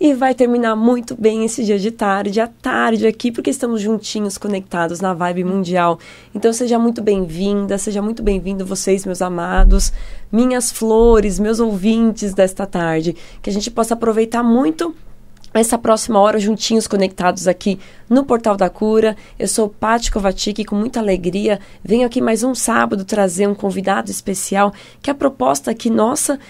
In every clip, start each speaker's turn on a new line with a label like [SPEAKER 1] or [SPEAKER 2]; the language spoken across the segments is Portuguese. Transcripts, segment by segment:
[SPEAKER 1] e vai terminar muito bem esse dia de tarde, à tarde aqui, porque estamos juntinhos, conectados na vibe mundial. Então seja muito bem-vinda, seja muito bem-vindo vocês, meus amados, minhas flores, meus ouvintes desta tarde, que a gente possa aproveitar muito essa próxima hora juntinhos conectados aqui no Portal da Cura. Eu sou Paty Kovacic e com muita alegria venho aqui mais um sábado trazer um convidado especial, que a proposta aqui nossa,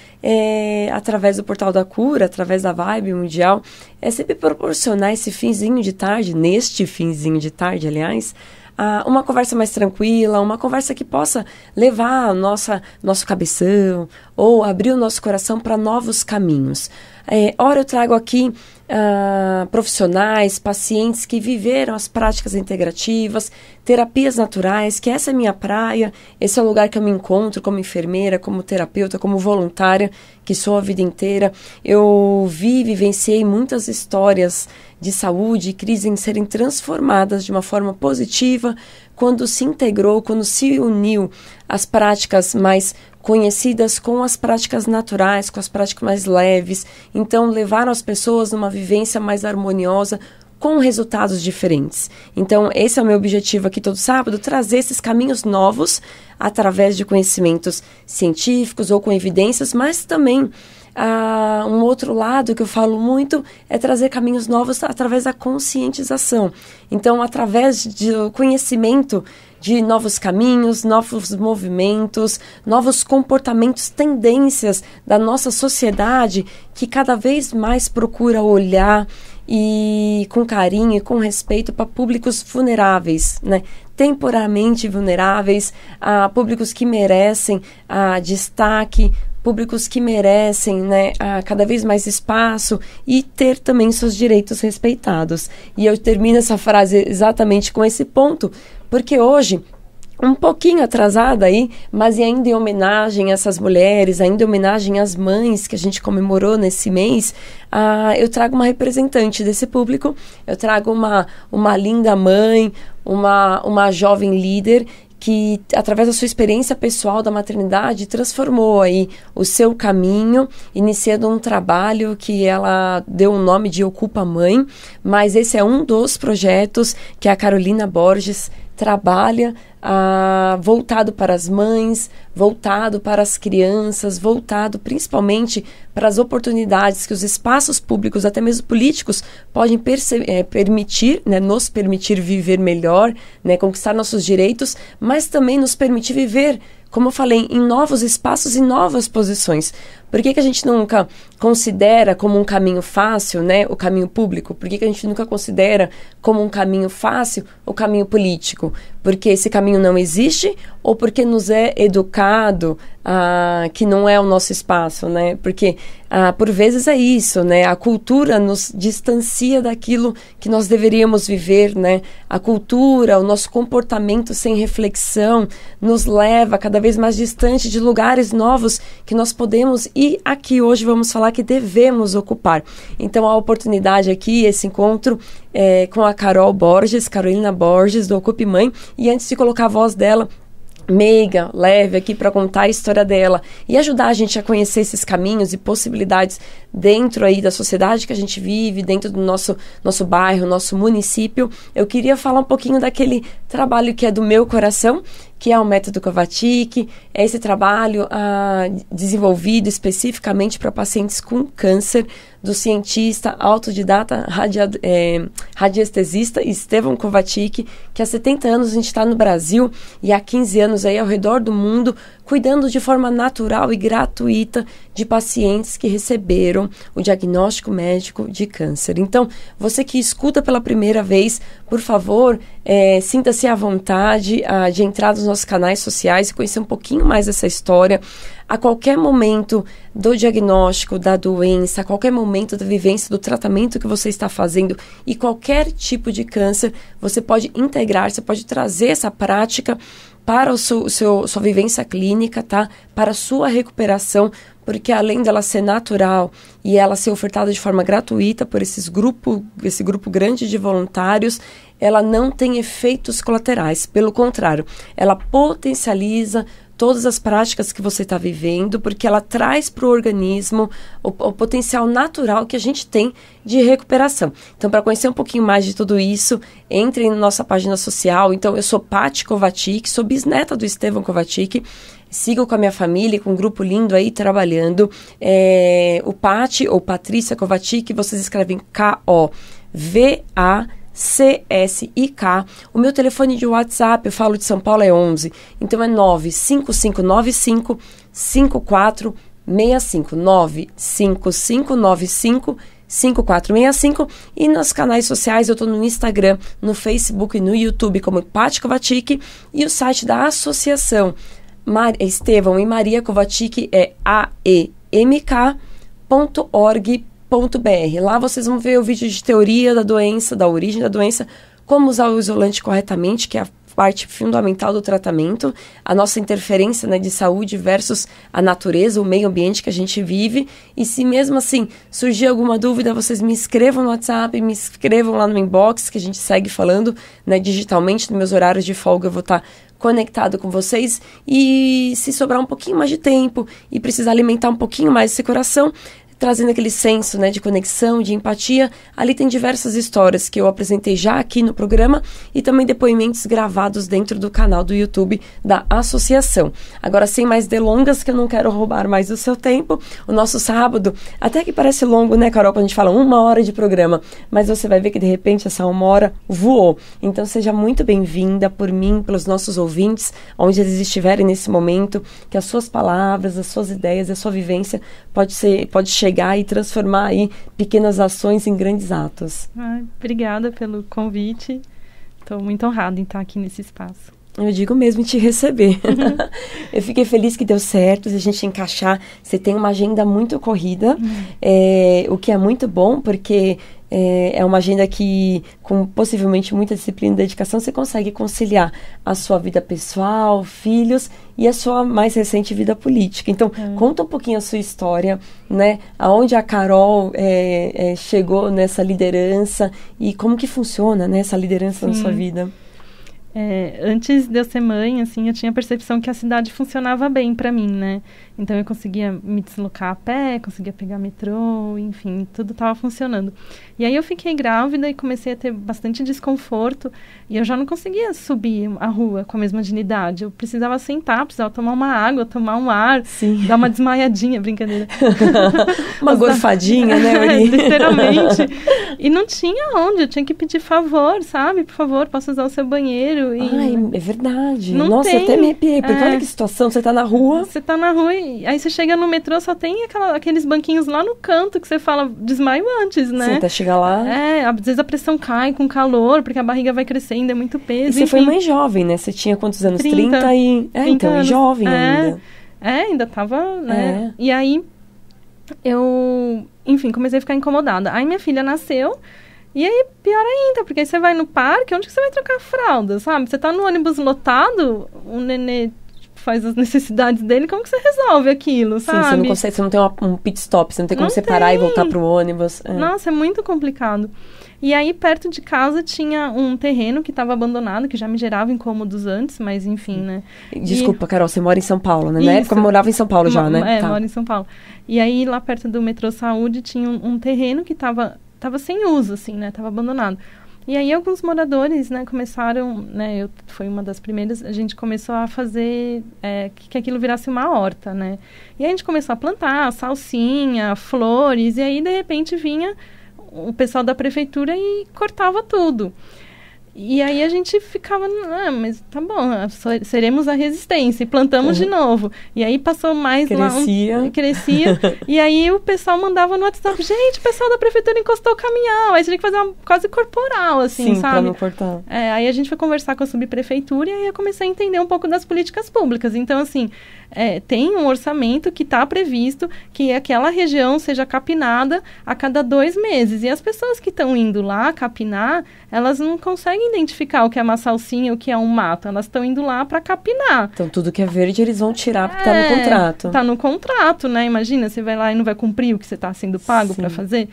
[SPEAKER 1] através do Portal da Cura, através da Vibe Mundial, é sempre proporcionar esse finzinho de tarde, neste finzinho de tarde, aliás, uma conversa mais tranquila, uma conversa que possa levar a nosso cabeção ou abrir o nosso coração para novos caminhos. Ora, eu trago aqui profissionais, pacientes que viveram as práticas integrativas, terapias naturais, que essa é a minha praia, esse é o lugar que eu me encontro como enfermeira, como terapeuta, como voluntária, que sou a vida inteira. Eu vivenciei muitas histórias de saúde e crise em serem transformadas de uma forma positiva quando se integrou, quando se uniu as práticas mais conhecidas com as práticas naturais, com as práticas mais leves. Então, levaram as pessoas numa vivência mais harmoniosa, com resultados diferentes. Então, esse é o meu objetivo aqui todo sábado, trazer esses caminhos novos através de conhecimentos científicos ou com evidências, mas também um outro lado que eu falo muito é trazer caminhos novos através da conscientização. Então, através do conhecimento de novos caminhos, novos movimentos, novos comportamentos, tendências da nossa sociedade que cada vez mais procura olhar e com carinho e com respeito para públicos vulneráveis, né? Temporariamente vulneráveis, públicos que merecem destaque, públicos que merecem, né, cada vez mais espaço e ter também seus direitos respeitados. E eu termino essa frase exatamente com esse ponto, porque hoje, um pouquinho atrasada aí, mas ainda em homenagem a essas mulheres, ainda em homenagem às mães que a gente comemorou nesse mês, eu trago uma representante desse público, eu trago uma linda mãe, uma jovem líder, que, através da sua experiência pessoal da maternidade, transformou aí o seu caminho, iniciando um trabalho que ela deu o nome de Ocupa Mãe, mas esse é um dos projetos que a Carolina Borges trabalha, voltado para as mães, voltado para as crianças, voltado principalmente para as oportunidades que os espaços públicos, até mesmo políticos, podem permitir, né, nos permitir viver melhor, né, conquistar nossos direitos, mas também nos permitir viver, como eu falei, em novos espaços e novas posições. Por que a gente nunca considera como um caminho fácil, né, o caminho público? Por que a gente nunca considera como um caminho fácil o caminho político? Porque esse caminho não existe ou porque nos é educado que não é o nosso espaço, né? Porque por vezes é isso, né? A cultura nos distancia daquilo que nós deveríamos viver, né? A cultura, o nosso comportamento sem reflexão nos leva cada vez mais distante de lugares novos que nós podemos e aqui hoje vamos falar que devemos ocupar. Então a oportunidade aqui, esse encontro com a Carolina Borges, do Ocupe Mãe, e antes de colocar a voz dela, meiga, leve aqui para contar a história dela e ajudar a gente a conhecer esses caminhos e possibilidades dentro aí da sociedade que a gente vive, dentro do nosso bairro, nosso município, eu queria falar um pouquinho daquele trabalho que é do meu coração, que é o Método Kovacic, é esse trabalho desenvolvido especificamente para pacientes com câncer, do cientista autodidata radiestesista Estevão Kovacic, que há 70 anos a gente está no Brasil e há 15 anos aí ao redor do mundo, cuidando de forma natural e gratuita de pacientes que receberam o diagnóstico médico de câncer. Então, você que escuta pela primeira vez, por favor, sinta-se à vontade de entrar nos nossos canais sociais e conhecer um pouquinho mais dessa história. A qualquer momento do diagnóstico da doença, a qualquer momento da vivência do tratamento que você está fazendo e qualquer tipo de câncer, você pode integrar, você pode trazer essa prática para sua vivência clínica, tá? Para a sua recuperação, porque além dela ser natural e ela ser ofertada de forma gratuita por esse grupo grande de voluntários, ela não tem efeitos colaterais. Pelo contrário, ela potencializa todas as práticas que você está vivendo, porque ela traz para o organismo o potencial natural que a gente tem de recuperação. Então, para conhecer um pouquinho mais de tudo isso, entre na nossa página social. Então, eu sou Paty Kovacic, sou bisneta do Estevão Kovacic, sigo com a minha família, com um grupo lindo aí trabalhando. O Paty ou Patrícia Kovacic, vocês escrevem K-O-V-A-C-S-I-K. O meu telefone de WhatsApp, eu falo de São Paulo, é 11. Então é 95595 5465. 95595 5465. E nos canais sociais, eu estou no Instagram, no Facebook e no YouTube como Paty Kovacic. E o site da associação Estevão e Maria Kovacic é aemk.org.br. Lá vocês vão ver o vídeo de teoria da doença, da origem da doença, como usar o isolante corretamente, que é a parte fundamental do tratamento, a nossa interferência, né, de saúde versus a natureza, o meio ambiente que a gente vive. E se mesmo assim surgir alguma dúvida, vocês me escrevam no WhatsApp, me escrevam lá no inbox, que a gente segue falando, né, digitalmente. Nos meus horários de folga eu vou estar conectado com vocês. E se sobrar um pouquinho mais de tempo e precisar alimentar um pouquinho mais esse coração, trazendo aquele senso, né, de conexão, de empatia. Ali tem diversas histórias que eu apresentei já aqui no programa e também depoimentos gravados dentro do canal do YouTube da associação. Agora, sem mais delongas, que eu não quero roubar mais o seu tempo, o nosso sábado, até que parece longo, né, Carol, quando a gente fala 1 hora de programa, mas você vai ver que de repente essa 1 hora voou. Então seja muito bem-vinda por mim, pelos nossos ouvintes, onde eles estiverem nesse momento, que as suas palavras, as suas ideias, a sua vivência pode chegar e transformar aí pequenas ações em grandes atos.
[SPEAKER 2] Obrigada pelo convite. Estou muito honrada em estar aqui nesse espaço.
[SPEAKER 1] Eu digo mesmo em te receber. Eu fiquei feliz que deu certo, se a gente encaixar. Você tem uma agenda muito corrida, o que é muito bom, porque é uma agenda que, com possivelmente muita disciplina e dedicação, você consegue conciliar a sua vida pessoal, filhos e a sua mais recente vida política. Então, conta um pouquinho a sua história, né? Aonde a Carol chegou nessa liderança e como que funciona, né, essa liderança na sua vida.
[SPEAKER 2] Antes de eu ser mãe, assim, eu tinha a percepção que a cidade funcionava bem para mim, né? Então, eu conseguia me deslocar a pé, conseguia pegar metrô, enfim, tudo estava funcionando. E aí, eu fiquei grávida e comecei a ter bastante desconforto e eu já não conseguia subir a rua com a mesma dignidade. Eu precisava sentar, precisava tomar uma água, tomar um ar,
[SPEAKER 1] Sim.
[SPEAKER 2] Dar uma desmaiadinha, brincadeira.
[SPEAKER 1] Uma gorfadinha, né,
[SPEAKER 2] literalmente. E não tinha onde, eu tinha que pedir favor, sabe? Por favor, posso usar o seu banheiro?
[SPEAKER 1] Ai, é verdade.
[SPEAKER 2] Não
[SPEAKER 1] Nossa,
[SPEAKER 2] tem.
[SPEAKER 1] Eu até me arrepiei, porque olha que situação, você tá na rua.
[SPEAKER 2] Você tá na rua e aí você chega no metrô, só tem aqueles banquinhos lá no canto que você fala, desmaio antes, né?
[SPEAKER 1] Sim, até chegar lá.
[SPEAKER 2] Às vezes a pressão cai com calor, porque a barriga vai crescendo, é muito peso.
[SPEAKER 1] E você foi mãe jovem, né? Você tinha quantos anos?
[SPEAKER 2] 30
[SPEAKER 1] então,
[SPEAKER 2] anos.
[SPEAKER 1] E jovem ainda.
[SPEAKER 2] Ainda tava, né? E aí, eu, enfim, comecei a ficar incomodada. Aí minha filha nasceu. E aí, pior ainda, porque aí você vai no parque, onde que você vai trocar a fralda, sabe? Você tá no ônibus lotado, o nenê faz as necessidades dele, como que você resolve aquilo, sabe?
[SPEAKER 1] Sim, você não consegue, você não tem um pit stop, você não tem como separar e voltar pro ônibus.
[SPEAKER 2] Nossa, é muito complicado. E aí, perto de casa, tinha um terreno que estava abandonado, que já me gerava incômodos antes, mas enfim, né?
[SPEAKER 1] Desculpa, Carol, você mora em São Paulo, né? Na época eu morava em São Paulo já, né?
[SPEAKER 2] Moro em São Paulo. E aí, lá perto do metrô Saúde, tinha um terreno que estava sem uso, assim, né? Tava abandonado. E aí, alguns moradores, né, começaram, né? Foi uma das primeiras, a gente começou a fazer que aquilo virasse uma horta, né? E aí, a gente começou a plantar salsinha, flores, e aí, de repente, vinha o pessoal da prefeitura e cortava tudo. E aí a gente ficava, mas tá bom, seremos a resistência, e plantamos de novo. E aí passou mais crescia. E aí o pessoal mandava no WhatsApp, gente, o pessoal da prefeitura encostou o caminhão. Aí você tinha que fazer uma quase corporal, assim,
[SPEAKER 1] sim,
[SPEAKER 2] sabe?
[SPEAKER 1] Pra não cortar.
[SPEAKER 2] Aí a gente foi conversar com a subprefeitura e aí eu comecei a entender um pouco das políticas públicas. Então, assim, tem um orçamento que está previsto que aquela região seja capinada a cada 2 meses. E as pessoas que estão indo lá capinar, elas não conseguem identificar o que é uma salsinha, o que é um mato. Elas estão indo lá para capinar.
[SPEAKER 1] Então, tudo que é verde, eles vão tirar porque está no contrato.
[SPEAKER 2] Está no contrato, né? Imagina, você vai lá e não vai cumprir o que você está sendo pago para fazer.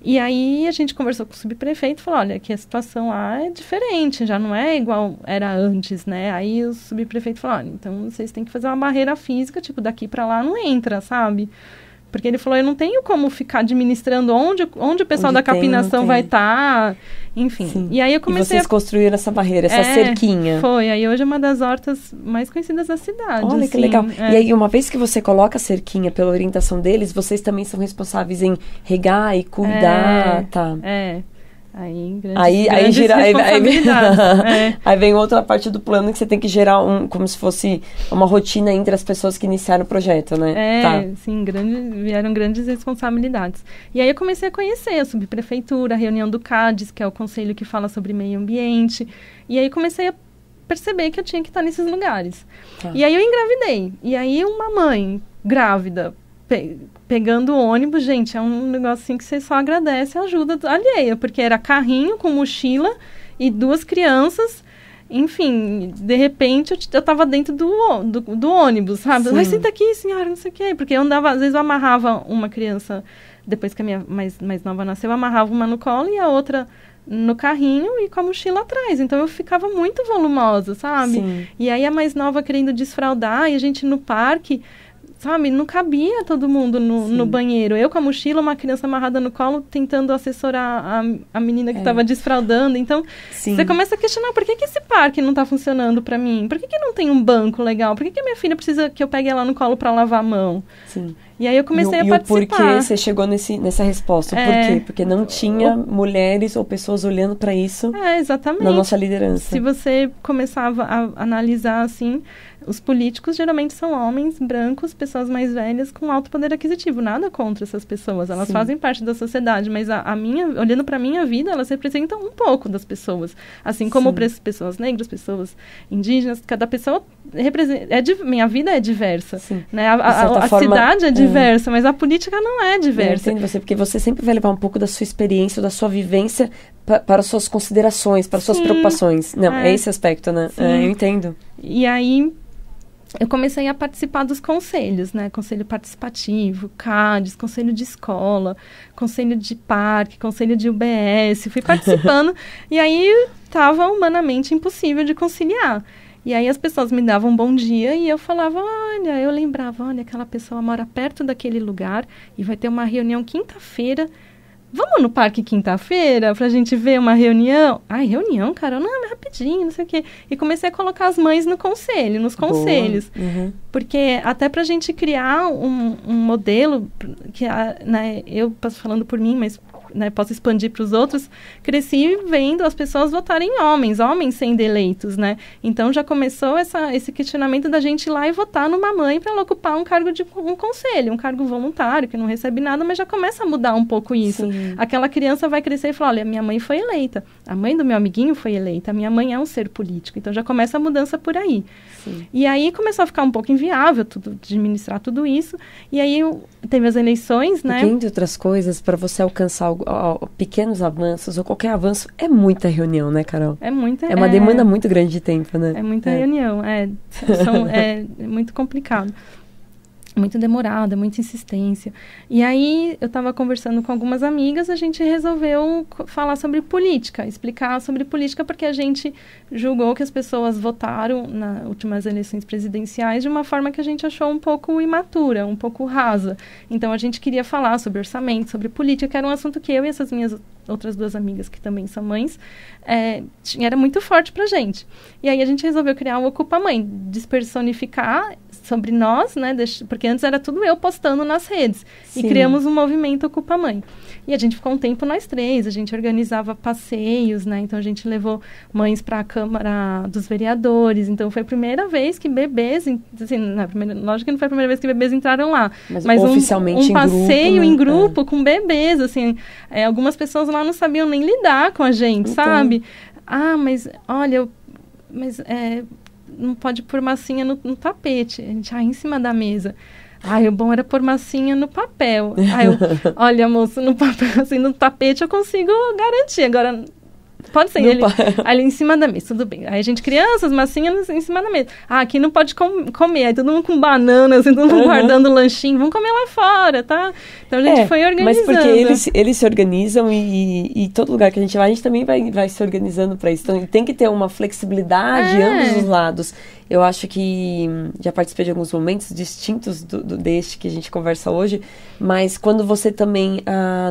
[SPEAKER 2] E aí a gente conversou com o subprefeito e falou, olha, que a situação lá é diferente, já não é igual era antes, né? Aí o subprefeito falou, olha, então vocês têm que fazer uma barreira física, tipo, daqui para lá não entra, sabe? Porque ele falou, eu não tenho como ficar administrando onde o pessoal da capinação vai estar, enfim.
[SPEAKER 1] Sim.
[SPEAKER 2] E aí eu comecei
[SPEAKER 1] vocês construíram essa barreira, essa cerquinha.
[SPEAKER 2] Foi, aí hoje é uma das hortas mais conhecidas da cidade.
[SPEAKER 1] Olha,
[SPEAKER 2] assim,
[SPEAKER 1] que legal. E aí, uma vez que você coloca a cerquinha pela orientação deles, vocês também são responsáveis em regar e cuidar, tá?
[SPEAKER 2] Aí gira,
[SPEAKER 1] aí vem outra parte do plano que você tem que gerar como se fosse uma rotina entre as pessoas que iniciaram o projeto, né?
[SPEAKER 2] Sim, vieram grandes responsabilidades. E aí eu comecei a conhecer a subprefeitura, a reunião do CADES, que é o conselho que fala sobre meio ambiente, e aí comecei a perceber que eu tinha que estar nesses lugares. Tá. E aí eu engravidei, e aí uma mãe grávida, pegando o ônibus, gente, é um negócio assim que você só agradece a ajuda alheia, porque era carrinho com mochila e 2 crianças, enfim, de repente eu tava dentro do ônibus, sabe? Mas senta aqui, senhora, não sei o quê, porque eu andava, às vezes eu amarrava uma criança, depois que a minha mais nova nasceu, eu amarrava uma no colo e a outra no carrinho e com a mochila atrás, então eu ficava muito volumosa, sabe?
[SPEAKER 1] Sim.
[SPEAKER 2] E aí a mais nova querendo desfraldar e a gente no parque, sabe, não cabia todo mundo no banheiro. Eu com a mochila, uma criança amarrada no colo, tentando assessorar a menina que estava desfraldando. Então, você começa a questionar, por que esse parque não está funcionando para mim? Por que não tem um banco legal? Por que minha filha precisa que eu pegue ela no colo para lavar a mão?
[SPEAKER 1] Sim.
[SPEAKER 2] E aí eu comecei a participar.
[SPEAKER 1] E o porquê você chegou nessa resposta? Por quê? Porque não tinha mulheres ou pessoas olhando para isso
[SPEAKER 2] exatamente.
[SPEAKER 1] Na nossa liderança.
[SPEAKER 2] Se você começava a analisar assim, os políticos geralmente são homens brancos, pessoas mais velhas com alto poder aquisitivo. Nada contra essas pessoas, elas fazem parte da sociedade, mas olhando para a minha vida, elas representam um pouco das pessoas. Assim como pessoas negras, pessoas indígenas, cada pessoa representa... minha vida é diversa. Né? A cidade é diversa, mas a política não é diversa.
[SPEAKER 1] Eu entendo você, porque você sempre vai levar um pouco da sua experiência, da sua vivência para suas considerações, para suas preocupações. Não, é esse aspecto, né? Eu entendo.
[SPEAKER 2] E aí eu comecei a participar dos conselhos, né? Conselho participativo, CADES, conselho de escola, conselho de parque, conselho de UBS. Fui participando e aí estava humanamente impossível de conciliar. E aí as pessoas me davam um bom dia e eu falava, eu lembrava, aquela pessoa mora perto daquele lugar e vai ter uma reunião quinta-feira. Vamos no parque quinta-feira pra gente ver uma reunião? Ai, reunião, cara? Não, mas rapidinho, não sei o quê. E comecei a colocar as mães nos conselhos.
[SPEAKER 1] Uhum.
[SPEAKER 2] Porque até pra gente criar um modelo, que né, eu passo falando por mim, mas né, posso expandir para os outros, cresci vendo as pessoas votarem homens sendo eleitos, né? Então já começou esse questionamento da gente ir lá e votar numa mãe para ela ocupar um cargo de um conselho, um cargo voluntário, que não recebe nada, mas já começa a mudar um pouco isso.
[SPEAKER 1] Sim.
[SPEAKER 2] Aquela criança vai crescer e falar, olha, minha mãe foi eleita, a mãe do meu amiguinho foi eleita, a minha mãe é um ser político, então já começa a mudança por aí.
[SPEAKER 1] Sim.
[SPEAKER 2] E aí começou a ficar um pouco inviável administrar tudo isso, e aí teve as eleições, né?
[SPEAKER 1] E entre outras coisas, para você alcançar pequenos avanços ou qualquer avanço, é muita reunião, né, Carol?
[SPEAKER 2] É muita.
[SPEAKER 1] É uma demanda muito grande de tempo, né?
[SPEAKER 2] É muita reunião, é muito complicado. Muito demorada, muita insistência. E aí, eu estava conversando com algumas amigas, a gente resolveu falar sobre política, explicar sobre política, porque a gente julgou que as pessoas votaram nas últimas eleições presidenciais de uma forma que a gente achou um pouco imatura, um pouco rasa. Então, a gente queria falar sobre orçamento, sobre política, que era um assunto que eu e essas minhas outras 2 amigas, que também são mães, era muito forte pra gente. E aí, a gente resolveu criar o Ocupa Mãe, despersonificar sobre nós, né, porque antes era tudo eu postando nas redes. Sim. E criamos um movimento Ocupa Mãe. E a gente ficou um tempo nós 3, a gente organizava passeios, né, então a gente levou mães para a Câmara dos Vereadores, então foi a primeira vez que bebês, assim, lógico que não foi a primeira vez que bebês entraram lá, mas
[SPEAKER 1] oficialmente
[SPEAKER 2] um passeio em grupo,
[SPEAKER 1] né?
[SPEAKER 2] Com bebês, assim, algumas pessoas lá não sabiam nem lidar com a gente, então... sabe? Mas, olha, não pode pôr massinha no tapete. A gente, em cima da mesa. O bom era pôr massinha no papel. Olha, moço, no papel, assim, no tapete eu consigo garantir. Agora, Pode ser, ali em cima da mesa, tudo bem. Aí a gente, crianças, massinhas em cima da mesa. Aqui não pode comer. Aí todo mundo com bananas, todo mundo guardando lanchinho. Vamos comer lá fora, tá? Então a gente foi organizando.
[SPEAKER 1] Mas porque eles se organizam e todo lugar que a gente vai, a gente também vai se organizando para isso. Então tem que ter uma flexibilidade de ambos os lados. Eu acho que já participei de alguns momentos distintos deste que a gente conversa hoje, mas quando você também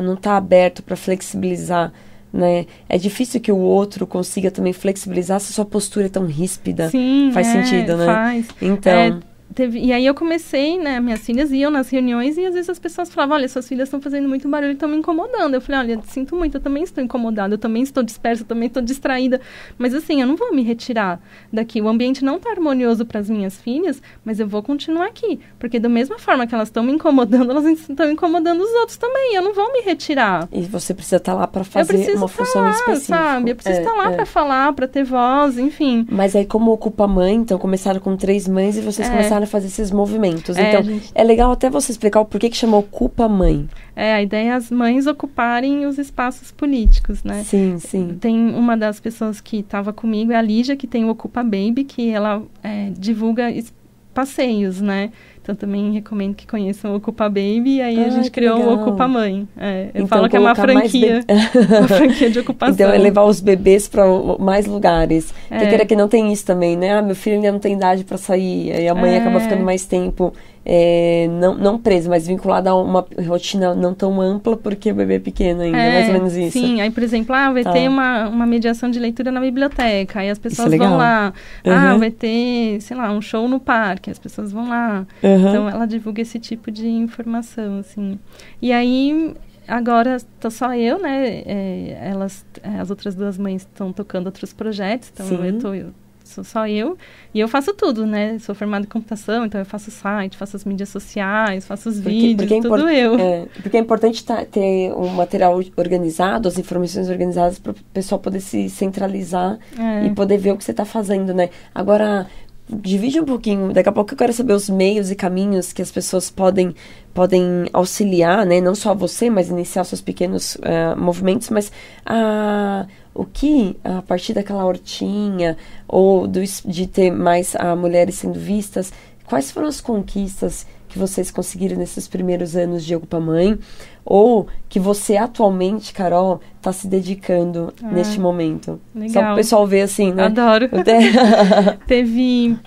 [SPEAKER 1] não está aberto para flexibilizar, né? É difícil que o outro consiga também flexibilizar se a sua postura é tão ríspida.
[SPEAKER 2] Sim,
[SPEAKER 1] faz sentido, né?
[SPEAKER 2] Faz.
[SPEAKER 1] Então...
[SPEAKER 2] E aí eu comecei, né, minhas filhas iam nas reuniões e às vezes as pessoas falavam, olha, suas filhas estão fazendo muito barulho e estão me incomodando. Eu falei, olha, sinto muito, eu também estou incomodada, eu também estou dispersa, eu também estou distraída. Mas assim, eu não vou me retirar daqui. O ambiente não está harmonioso para as minhas filhas, mas eu vou continuar aqui. Porque da mesma forma que elas estão me incomodando, elas estão incomodando os outros também. Eu não vou me retirar.
[SPEAKER 1] E você precisa estar lá para fazer uma função específica.
[SPEAKER 2] Sabe? Eu preciso estar lá para falar, para ter voz, enfim.
[SPEAKER 1] Mas aí como ocupa a mãe, então começaram com 3 mães e vocês começaram a fazer esses movimentos. Então, é legal até você explicar o porquê que chama Ocupa Mãe.
[SPEAKER 2] A ideia é as mães ocuparem os espaços políticos, né?
[SPEAKER 1] Sim, sim.
[SPEAKER 2] Tem uma das pessoas que estava comigo, é a Lígia, que tem o Ocupa Baby, que ela divulga passeios, né? Então, também recomendo que conheçam o Ocupa Baby. E aí, a gente criou o Ocupa Mãe. Eu falo que é uma franquia. Uma franquia de ocupação.
[SPEAKER 1] Então, é levar os bebês para mais lugares. Porque queira que não tem isso também, né? Meu filho ainda não tem idade para sair. Aí a mãe acaba ficando mais tempo... não preso, mas vinculado a uma rotina não tão ampla, porque o bebê é pequeno ainda, mais ou menos isso.
[SPEAKER 2] Sim, aí, por exemplo, vai ter uma mediação de leitura na biblioteca, aí as pessoas
[SPEAKER 1] vão
[SPEAKER 2] lá. Vai ter, sei lá, um show no parque, as pessoas vão lá. Então, ela divulga esse tipo de informação, assim. E aí... Agora, tô só eu, né? As outras 2 mães estão tocando outros projetos, então sou só eu. E eu faço tudo, né? Sou formada em computação, então eu faço site, faço as mídias sociais, faço os vídeos, tudo eu.
[SPEAKER 1] Porque é importante ter um material organizado, as informações organizadas para o pessoal poder se centralizar e poder ver o que você está fazendo, né? Agora... Divide um pouquinho, daqui a pouco eu quero saber os meios e caminhos que as pessoas podem auxiliar, né? Não só você, mas iniciar seus pequenos movimentos, mas o que, a partir daquela hortinha, ou de ter mais mulheres sendo vistas, quais foram as conquistas que vocês conseguiram nesses primeiros anos de Ocupa Mãe, ou que você atualmente, Carol, está se dedicando neste momento?
[SPEAKER 2] Legal.
[SPEAKER 1] Só para o pessoal ver assim, né?
[SPEAKER 2] Adoro. Teve...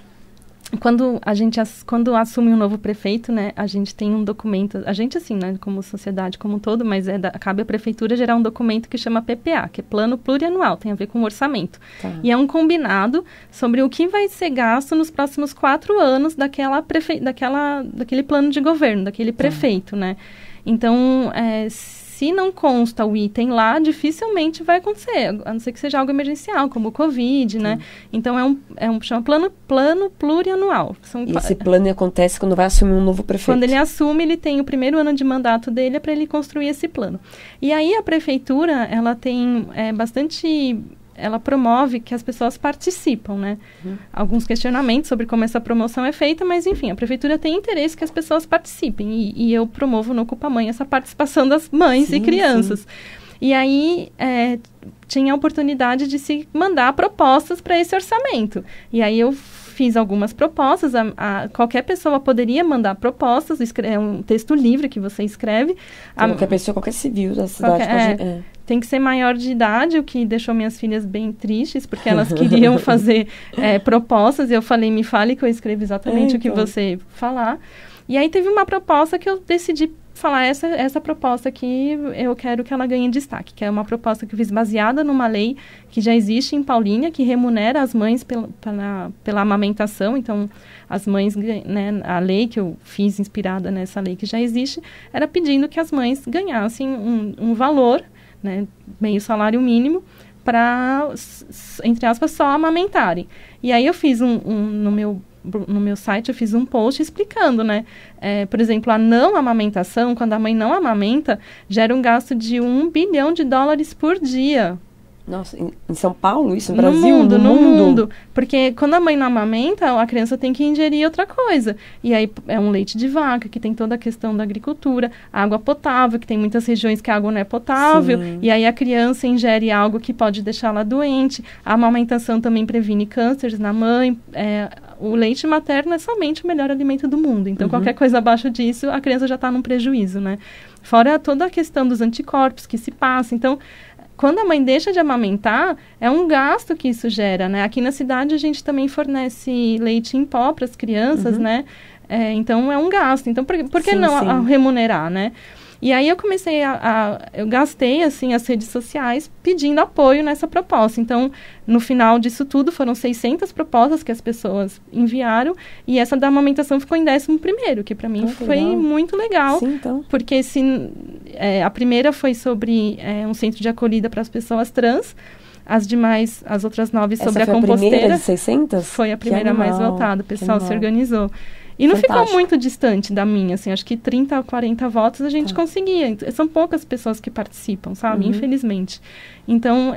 [SPEAKER 2] Quando assume um novo prefeito, né, a gente tem um documento, a gente assim, né, como sociedade como um todo, mas cabe à prefeitura gerar um documento que chama PPA, que é Plano Plurianual, tem a ver com orçamento. E é um combinado sobre o que vai ser gasto nos próximos 4 anos daquele plano de governo, daquele prefeito, né. Então, se não consta o item lá, dificilmente vai acontecer, a não ser que seja algo emergencial, como o Covid, né? Então, chama plano plurianual.
[SPEAKER 1] E esse plano acontece quando vai assumir um novo prefeito?
[SPEAKER 2] Quando ele assume, ele tem o primeiro ano de mandato dele para ele construir esse plano. E aí, a prefeitura, ela tem bastante... Ela promove que as pessoas participam, né? Alguns questionamentos sobre como essa promoção é feita, mas, enfim, a prefeitura tem interesse que as pessoas participem. E eu promovo no Ocupa Mãe essa participação das mães e crianças. E aí, tinha a oportunidade de se mandar propostas para esse orçamento. E aí, eu fiz algumas propostas. Qualquer pessoa poderia mandar propostas. É um texto livre que você escreve.
[SPEAKER 1] Qualquer pessoa, qualquer civil da cidade pode...
[SPEAKER 2] Tem que ser maior de idade, o que deixou minhas filhas bem tristes, porque elas queriam fazer propostas, e eu falei, me fale que eu escrevo exatamente o que você falar. E aí teve uma proposta que eu decidi falar, essa proposta aqui, eu quero que ela ganhe destaque, que é uma proposta que eu fiz baseada numa lei que já existe em Paulínia, que remunera as mães pela amamentação. Então, as mães, né, a lei que eu fiz inspirada nessa lei que já existe, era pedindo que as mães ganhassem um valor, né, meio salário mínimo, para, entre aspas, só amamentarem. E aí eu fiz no meu site, eu fiz um post explicando, né, por exemplo, a não amamentação, quando a mãe não amamenta, gera um gasto de $1 bilhão por dia
[SPEAKER 1] Nossa, em São Paulo, isso? No Brasil?
[SPEAKER 2] No mundo. Porque quando a mãe não amamenta, a criança tem que ingerir outra coisa. E aí é um leite de vaca, que tem toda a questão da agricultura, água potável, que tem muitas regiões que a água não é potável. Sim. E aí a criança ingere algo que pode deixá-la doente. A amamentação também previne cânceres na mãe. O leite materno é somente o melhor alimento do mundo. Então, qualquer coisa abaixo disso, a criança já está num prejuízo, né? Fora toda a questão dos anticorpos que se passa. Então, quando a mãe deixa de amamentar, é um gasto que isso gera, né? Aqui na cidade a gente também fornece leite em pó para as crianças, né? Então é um gasto. Então por que não remunerar, né? E aí eu comecei eu gastei, assim, as redes sociais pedindo apoio nessa proposta. Então, no final disso tudo, foram 600 propostas que as pessoas enviaram. E essa da amamentação ficou em 11º, que para mim foi muito legal. Sim, então. Porque a primeira foi sobre um centro de acolhida para as pessoas trans. As outras 9 sobre a composteira. Essa foi a primeira de 600? Foi a primeira mais votada. O pessoal se organizou. E não ficou muito distante da minha, assim, acho que 30 a 40 votos a gente conseguia. São poucas pessoas que participam, sabe? Infelizmente. Então,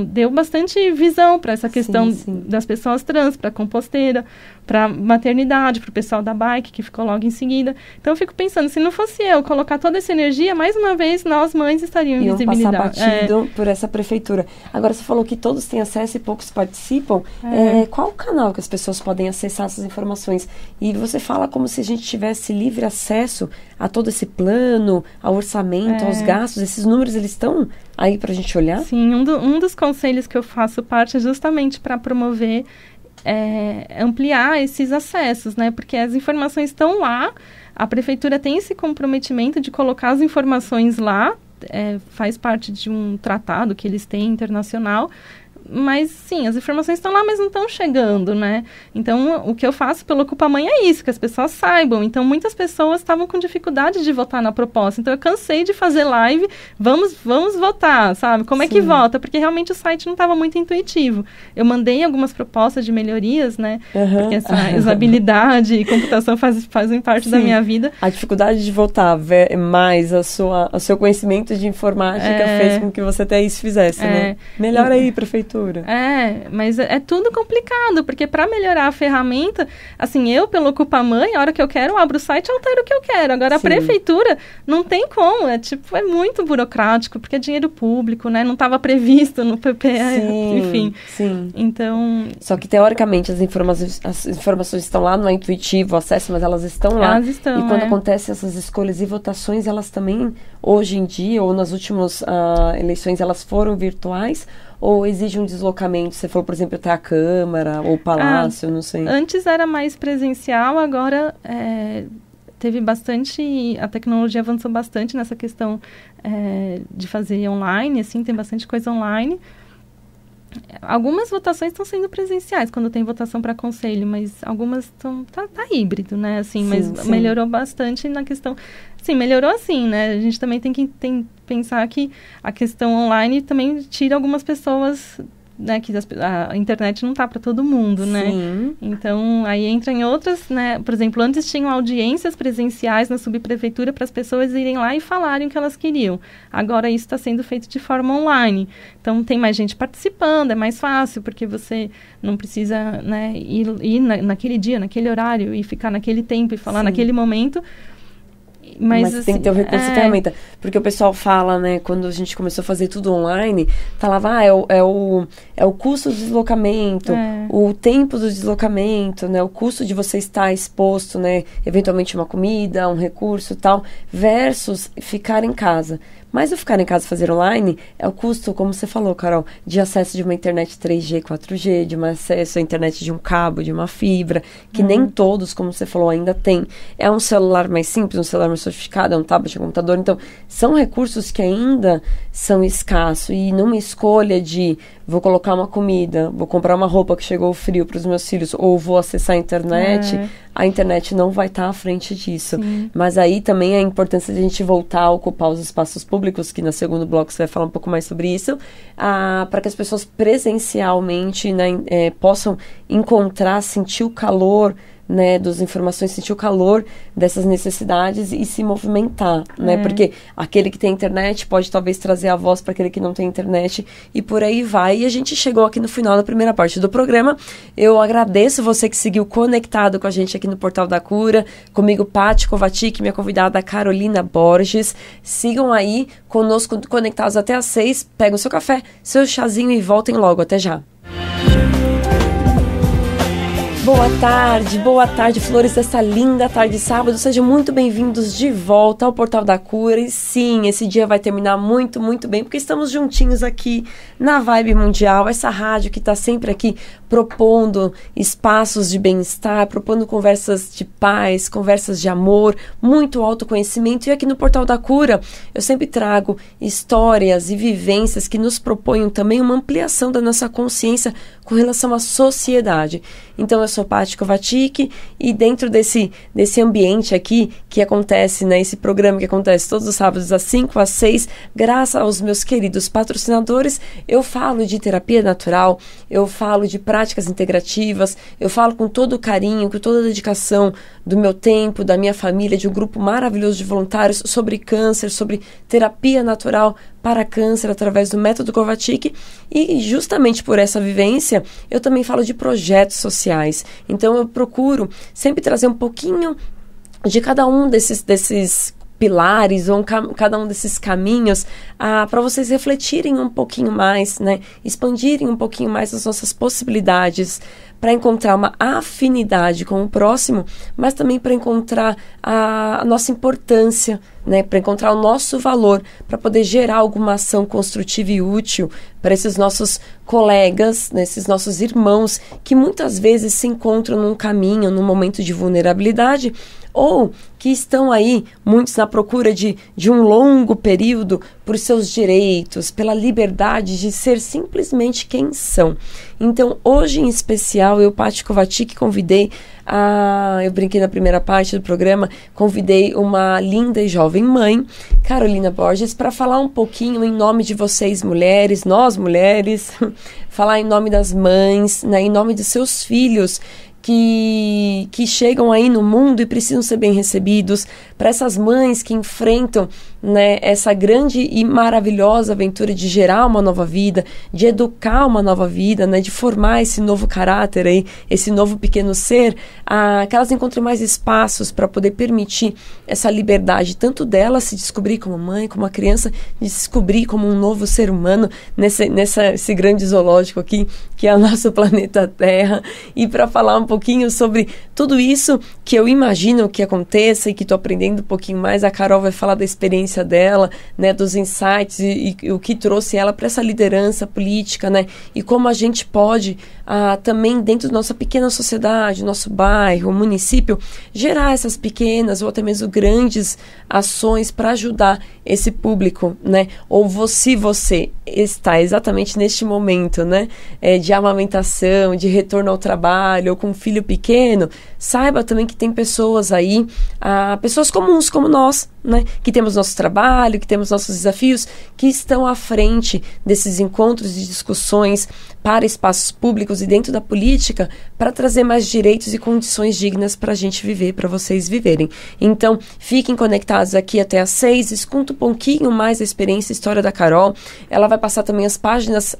[SPEAKER 2] deu bastante visão para essa questão das pessoas trans, para a composteira, para maternidade, para o pessoal da bike, que ficou logo em seguida. Então, eu fico pensando, se não fosse eu colocar toda essa energia, mais uma vez, nós mães estariam em visibilidade.
[SPEAKER 1] Passar batido por essa prefeitura. Agora, você falou que todos têm acesso e poucos participam. Qual o canal que as pessoas podem acessar essas informações? E você fala como se a gente tivesse livre acesso a todo esse plano, ao orçamento, aos gastos. Esses números, eles estão aí para a gente olhar?
[SPEAKER 2] Sim, um dos conselhos que eu faço parte é justamente para promover, ampliar esses acessos, né? Porque as informações estão lá, a prefeitura tem esse comprometimento de colocar as informações lá, faz parte de um tratado que eles têm internacional. Mas, sim, as informações estão lá, mas não estão chegando, né? Então, o que eu faço pelo Ocupa Mãe é isso, que as pessoas saibam. Então, muitas pessoas estavam com dificuldade de votar na proposta. Então, eu cansei de fazer live, vamos votar, sabe? Como é que vota? Porque, realmente, o site não estava muito intuitivo. Eu mandei algumas propostas de melhorias, né? Porque essa usabilidade e computação fazem parte da minha vida.
[SPEAKER 1] A dificuldade de votar mais o seu conhecimento de informática fez com que você até isso fizesse, né? Melhor aí, prefeitura.
[SPEAKER 2] Mas é tudo complicado, porque para melhorar a ferramenta, assim, eu, pelo Ocupa Mãe, a hora que eu quero, eu abro o site e altero o que eu quero. Agora, a prefeitura não tem como, é muito burocrático, porque é dinheiro público, né? Não estava previsto no PPE, enfim.
[SPEAKER 1] Sim.
[SPEAKER 2] Então...
[SPEAKER 1] Só que, teoricamente, as informações estão lá, não é intuitivo o acesso, mas elas estão lá.
[SPEAKER 2] Elas estão,
[SPEAKER 1] e quando acontecem essas escolhas e votações, elas também, hoje em dia, ou nas últimas eleições, elas foram virtuais, ou exige um deslocamento? Você falou, por exemplo, até a Câmara ou o Palácio, não sei.
[SPEAKER 2] Antes era mais presencial, agora teve bastante... A tecnologia avançou bastante nessa questão de fazer online, assim, tem bastante coisa online. Algumas votações estão sendo presenciais, quando tem votação para conselho, mas algumas estão... Tá híbrido, né? Assim, mas melhorou bastante na questão... Sim, melhorou assim, né? A gente também tem que pensar que a questão online também tira algumas pessoas, né? Que a internet não tá para todo mundo, né?
[SPEAKER 1] Sim.
[SPEAKER 2] Então, aí entra em outras, né? Por exemplo, antes tinham audiências presenciais na subprefeitura para as pessoas irem lá e falarem o que elas queriam. Agora, isso está sendo feito de forma online. Então, tem mais gente participando, é mais fácil, porque você não precisa, né, ir naquele dia, naquele horário, e ficar naquele tempo e falar naquele momento. Mas
[SPEAKER 1] assim, tem que ter o recurso e ferramenta. Porque o pessoal fala, né, quando a gente começou a fazer tudo online, falava, é o custo do deslocamento, o tempo do deslocamento, né, o custo de você estar exposto, né, eventualmente uma comida, um recurso e tal, versus ficar em casa. Mas o ficar em casa e fazer online é o custo, como você falou, Carol, de acesso de uma internet 3G, 4G, de um acesso à internet de um cabo, de uma fibra, que nem todos, como você falou, ainda tem. É um celular mais simples, um celular mais sofisticado, é um tablet, um computador. Então, são recursos que ainda são escassos. E numa escolha de vou colocar uma comida, vou comprar uma roupa que chegou frio para os meus filhos, ou vou acessar a internet não vai estar à frente disso.
[SPEAKER 2] Sim.
[SPEAKER 1] Mas aí também a importância de a gente voltar a ocupar os espaços públicos, que no segundo bloco você vai falar um pouco mais sobre isso, para que as pessoas presencialmente, né, possam encontrar, sentir o calor né, das informações, sentir o calor dessas necessidades e se movimentar, né? Porque aquele que tem internet pode talvez trazer a voz para aquele que não tem internet e por aí vai. E a gente chegou aqui no final da primeira parte do programa. Eu agradeço você que seguiu conectado com a gente aqui no Portal da Cura, comigo, Paty Kovacic, minha convidada Carolina Borges. Sigam aí conosco, conectados até às 6. Pegam o seu café, seu chazinho e voltem logo. Até já. Boa tarde, flores dessa linda tarde de sábado. Sejam muito bem-vindos de volta ao Portal da Cura. E sim, esse dia vai terminar muito, muito bem, porque estamos juntinhos aqui na Vibe Mundial, essa rádio que está sempre aqui propondo espaços de bem-estar, propondo conversas de paz, conversas de amor, muito autoconhecimento. E aqui no Portal da Cura, eu sempre trago histórias e vivências que nos propõem também uma ampliação da nossa consciência com relação à sociedade. Então, eu sou Paty Kovacic e dentro desse ambiente aqui que acontece, né, esse programa que acontece todos os sábados das 5 às 6, graças aos meus queridos patrocinadores, eu falo de terapia natural, eu falo de práticas integrativas, eu falo com todo o carinho, com toda a dedicação do meu tempo, da minha família, de um grupo maravilhoso de voluntários sobre câncer, sobre terapia natural para câncer através do método Kovacic, e justamente por essa vivência eu também falo de projetos sociais. Então eu procuro sempre trazer um pouquinho de cada um desses pilares ou cada um desses caminhos para vocês refletirem um pouquinho mais, né? Expandirem um pouquinho mais as nossas possibilidades para encontrar uma afinidade com o próximo, mas também para encontrar a nossa importância, né? Para encontrar o nosso valor, para poder gerar alguma ação construtiva e útil para esses nossos colegas, né? Esses nossos irmãos que muitas vezes se encontram num caminho, num momento de vulnerabilidade, ou que estão aí, muitos na procura de um longo período por seus direitos, pela liberdade de ser simplesmente quem são. Então, hoje em especial, eu, Paty Kovacic, convidei eu brinquei na primeira parte do programa, convidei uma linda e jovem mãe, Carolina Borges, para falar um pouquinho em nome de vocês mulheres, nós mulheres, falar em nome das mães, né, em nome dos seus filhos, que chegam aí no mundo e precisam ser bem recebidos, para essas mães que enfrentam, né, essa grande e maravilhosa aventura de gerar uma nova vida, de educar uma nova vida, né, de formar esse novo caráter aí, esse novo pequeno ser, que elas encontrem mais espaços para poder permitir essa liberdade, tanto dela se descobrir como mãe, como uma criança, de se descobrir como um novo ser humano nesse grande zoológico aqui, que é o nosso planeta Terra, e para falar um pouquinho sobre tudo isso que eu imagino que aconteça e que estou aprendendo um pouquinho mais. A Carol vai falar da experiência dela, né, dos insights e o que trouxe ela para essa liderança política, né, e como a gente pode também dentro da nossa pequena sociedade, nosso bairro, município, gerar essas pequenas ou até mesmo grandes ações para ajudar esse público, né, ou se você está exatamente neste momento, né, de amamentação, de retorno ao trabalho ou com um filho pequeno, saiba também que tem pessoas aí, pessoas comuns como nós, né, que temos nosso trabalho, que temos nossos desafios, que estão à frente desses encontros e discussões para espaços públicos e dentro da política, para trazer mais direitos e condições dignas para a gente viver, para vocês viverem. Então, fiquem conectados aqui até às 6, escuta um pouquinho mais a experiência e história da Carol. Ela vai passar também as páginas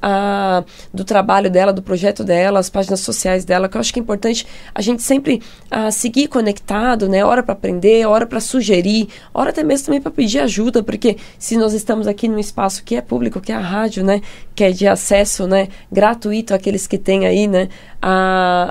[SPEAKER 1] do trabalho dela, do projeto dela, as páginas sociais dela, que eu acho que é importante a gente sempre seguir conectado, né? Hora para aprender, hora para sugerir, hora até mesmo também para pedir ajuda, porque se nós estamos aqui num espaço que é público, que é a rádio, né, que é de acesso, né, gratuito àqueles que têm aí, né,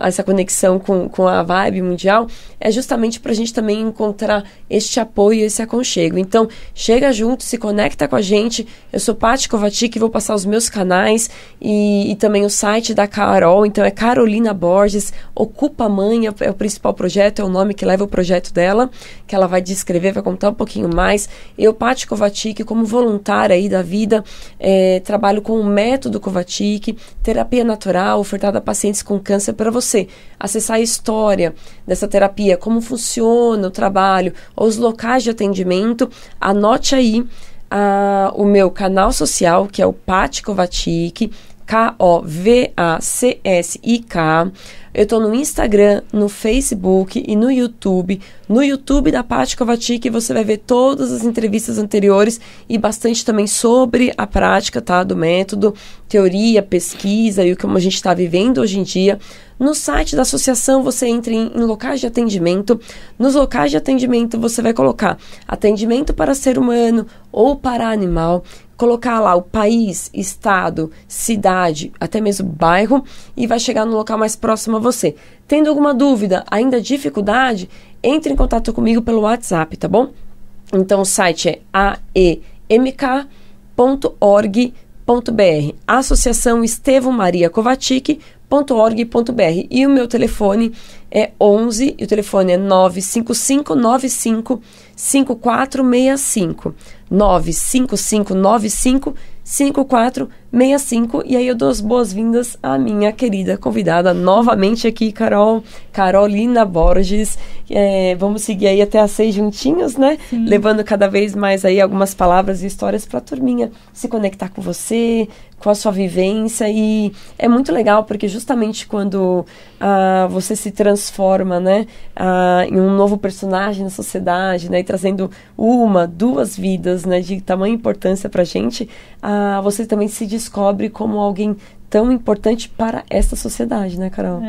[SPEAKER 1] essa conexão com a Vibe Mundial, é justamente para a gente também encontrar este apoio, esse aconchego. Então, chega junto, se conecta com a gente. Eu sou Paty Kovacic, vou passar os meus canais e também o site da Carol. Então, é Carolina Borges, Ocupa Mãe, é o principal projeto, é o nome que leva o projeto dela, que ela vai descrever, vai contar um pouquinho mais. Eu, Paty Kovacic, como voluntária aí da vida, trabalho com o método Kovacic, terapia natural, ofertada a pacientes com câncer, para você acessar a história dessa terapia, como funciona o trabalho, os locais de atendimento. Anote aí o meu canal social, que é o Paty Kovacic, Kovacsik. Eu estou no Instagram, no Facebook e no YouTube. No YouTube da Paty Kovacic você vai ver todas as entrevistas anteriores e bastante também sobre a prática, tá, do método, teoria, pesquisa e como a gente está vivendo hoje em dia. No site da associação você entra em locais de atendimento. Nos locais de atendimento você vai colocar atendimento para ser humano ou para animal. Colocar lá o país, estado, cidade, até mesmo bairro e vai chegar no local mais próximo a você. Tendo alguma dúvida, ainda dificuldade, entre em contato comigo pelo WhatsApp, tá bom? Então o site é aemk.org.br, Associação Estevão Maria Kovacic.org.br e o meu telefone é 11 e o telefone é 95595 5465 95595 5465 e aí eu dou as boas-vindas à minha querida convidada novamente aqui, Carolina Borges. Vamos seguir aí até às 6 juntinhos, né?
[SPEAKER 2] Sim.
[SPEAKER 1] Levando cada vez mais aí algumas palavras e histórias para a turminha se conectar com você, com a sua vivência e é muito legal porque justamente quando você se transforma, né, em um novo personagem na sociedade, né, e trazendo uma, duas vidas, né, de tamanha importância pra gente, você também se descobre como alguém tão importante para esta sociedade, né, Carol?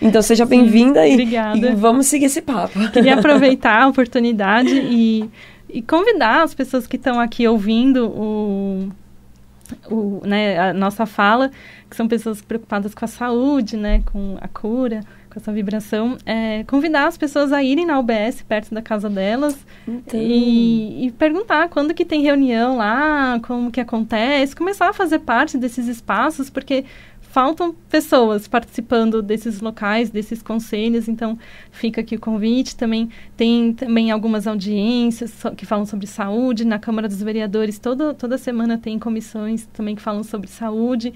[SPEAKER 1] Então seja bem-vinda e vamos seguir esse papo.
[SPEAKER 2] Queria aproveitar a oportunidade e convidar as pessoas que estão aqui ouvindo né, a nossa fala, que são pessoas preocupadas com a saúde, né, com a cura, com essa vibração, convidar as pessoas a irem na UBS perto da casa delas e perguntar quando que tem reunião lá, como que acontece, começar a fazer parte desses espaços, porque faltam pessoas participando desses locais, desses conselhos, então fica aqui o convite. Tem também algumas audiências que falam sobre saúde. Na Câmara dos Vereadores, toda semana tem comissões também que falam sobre saúde,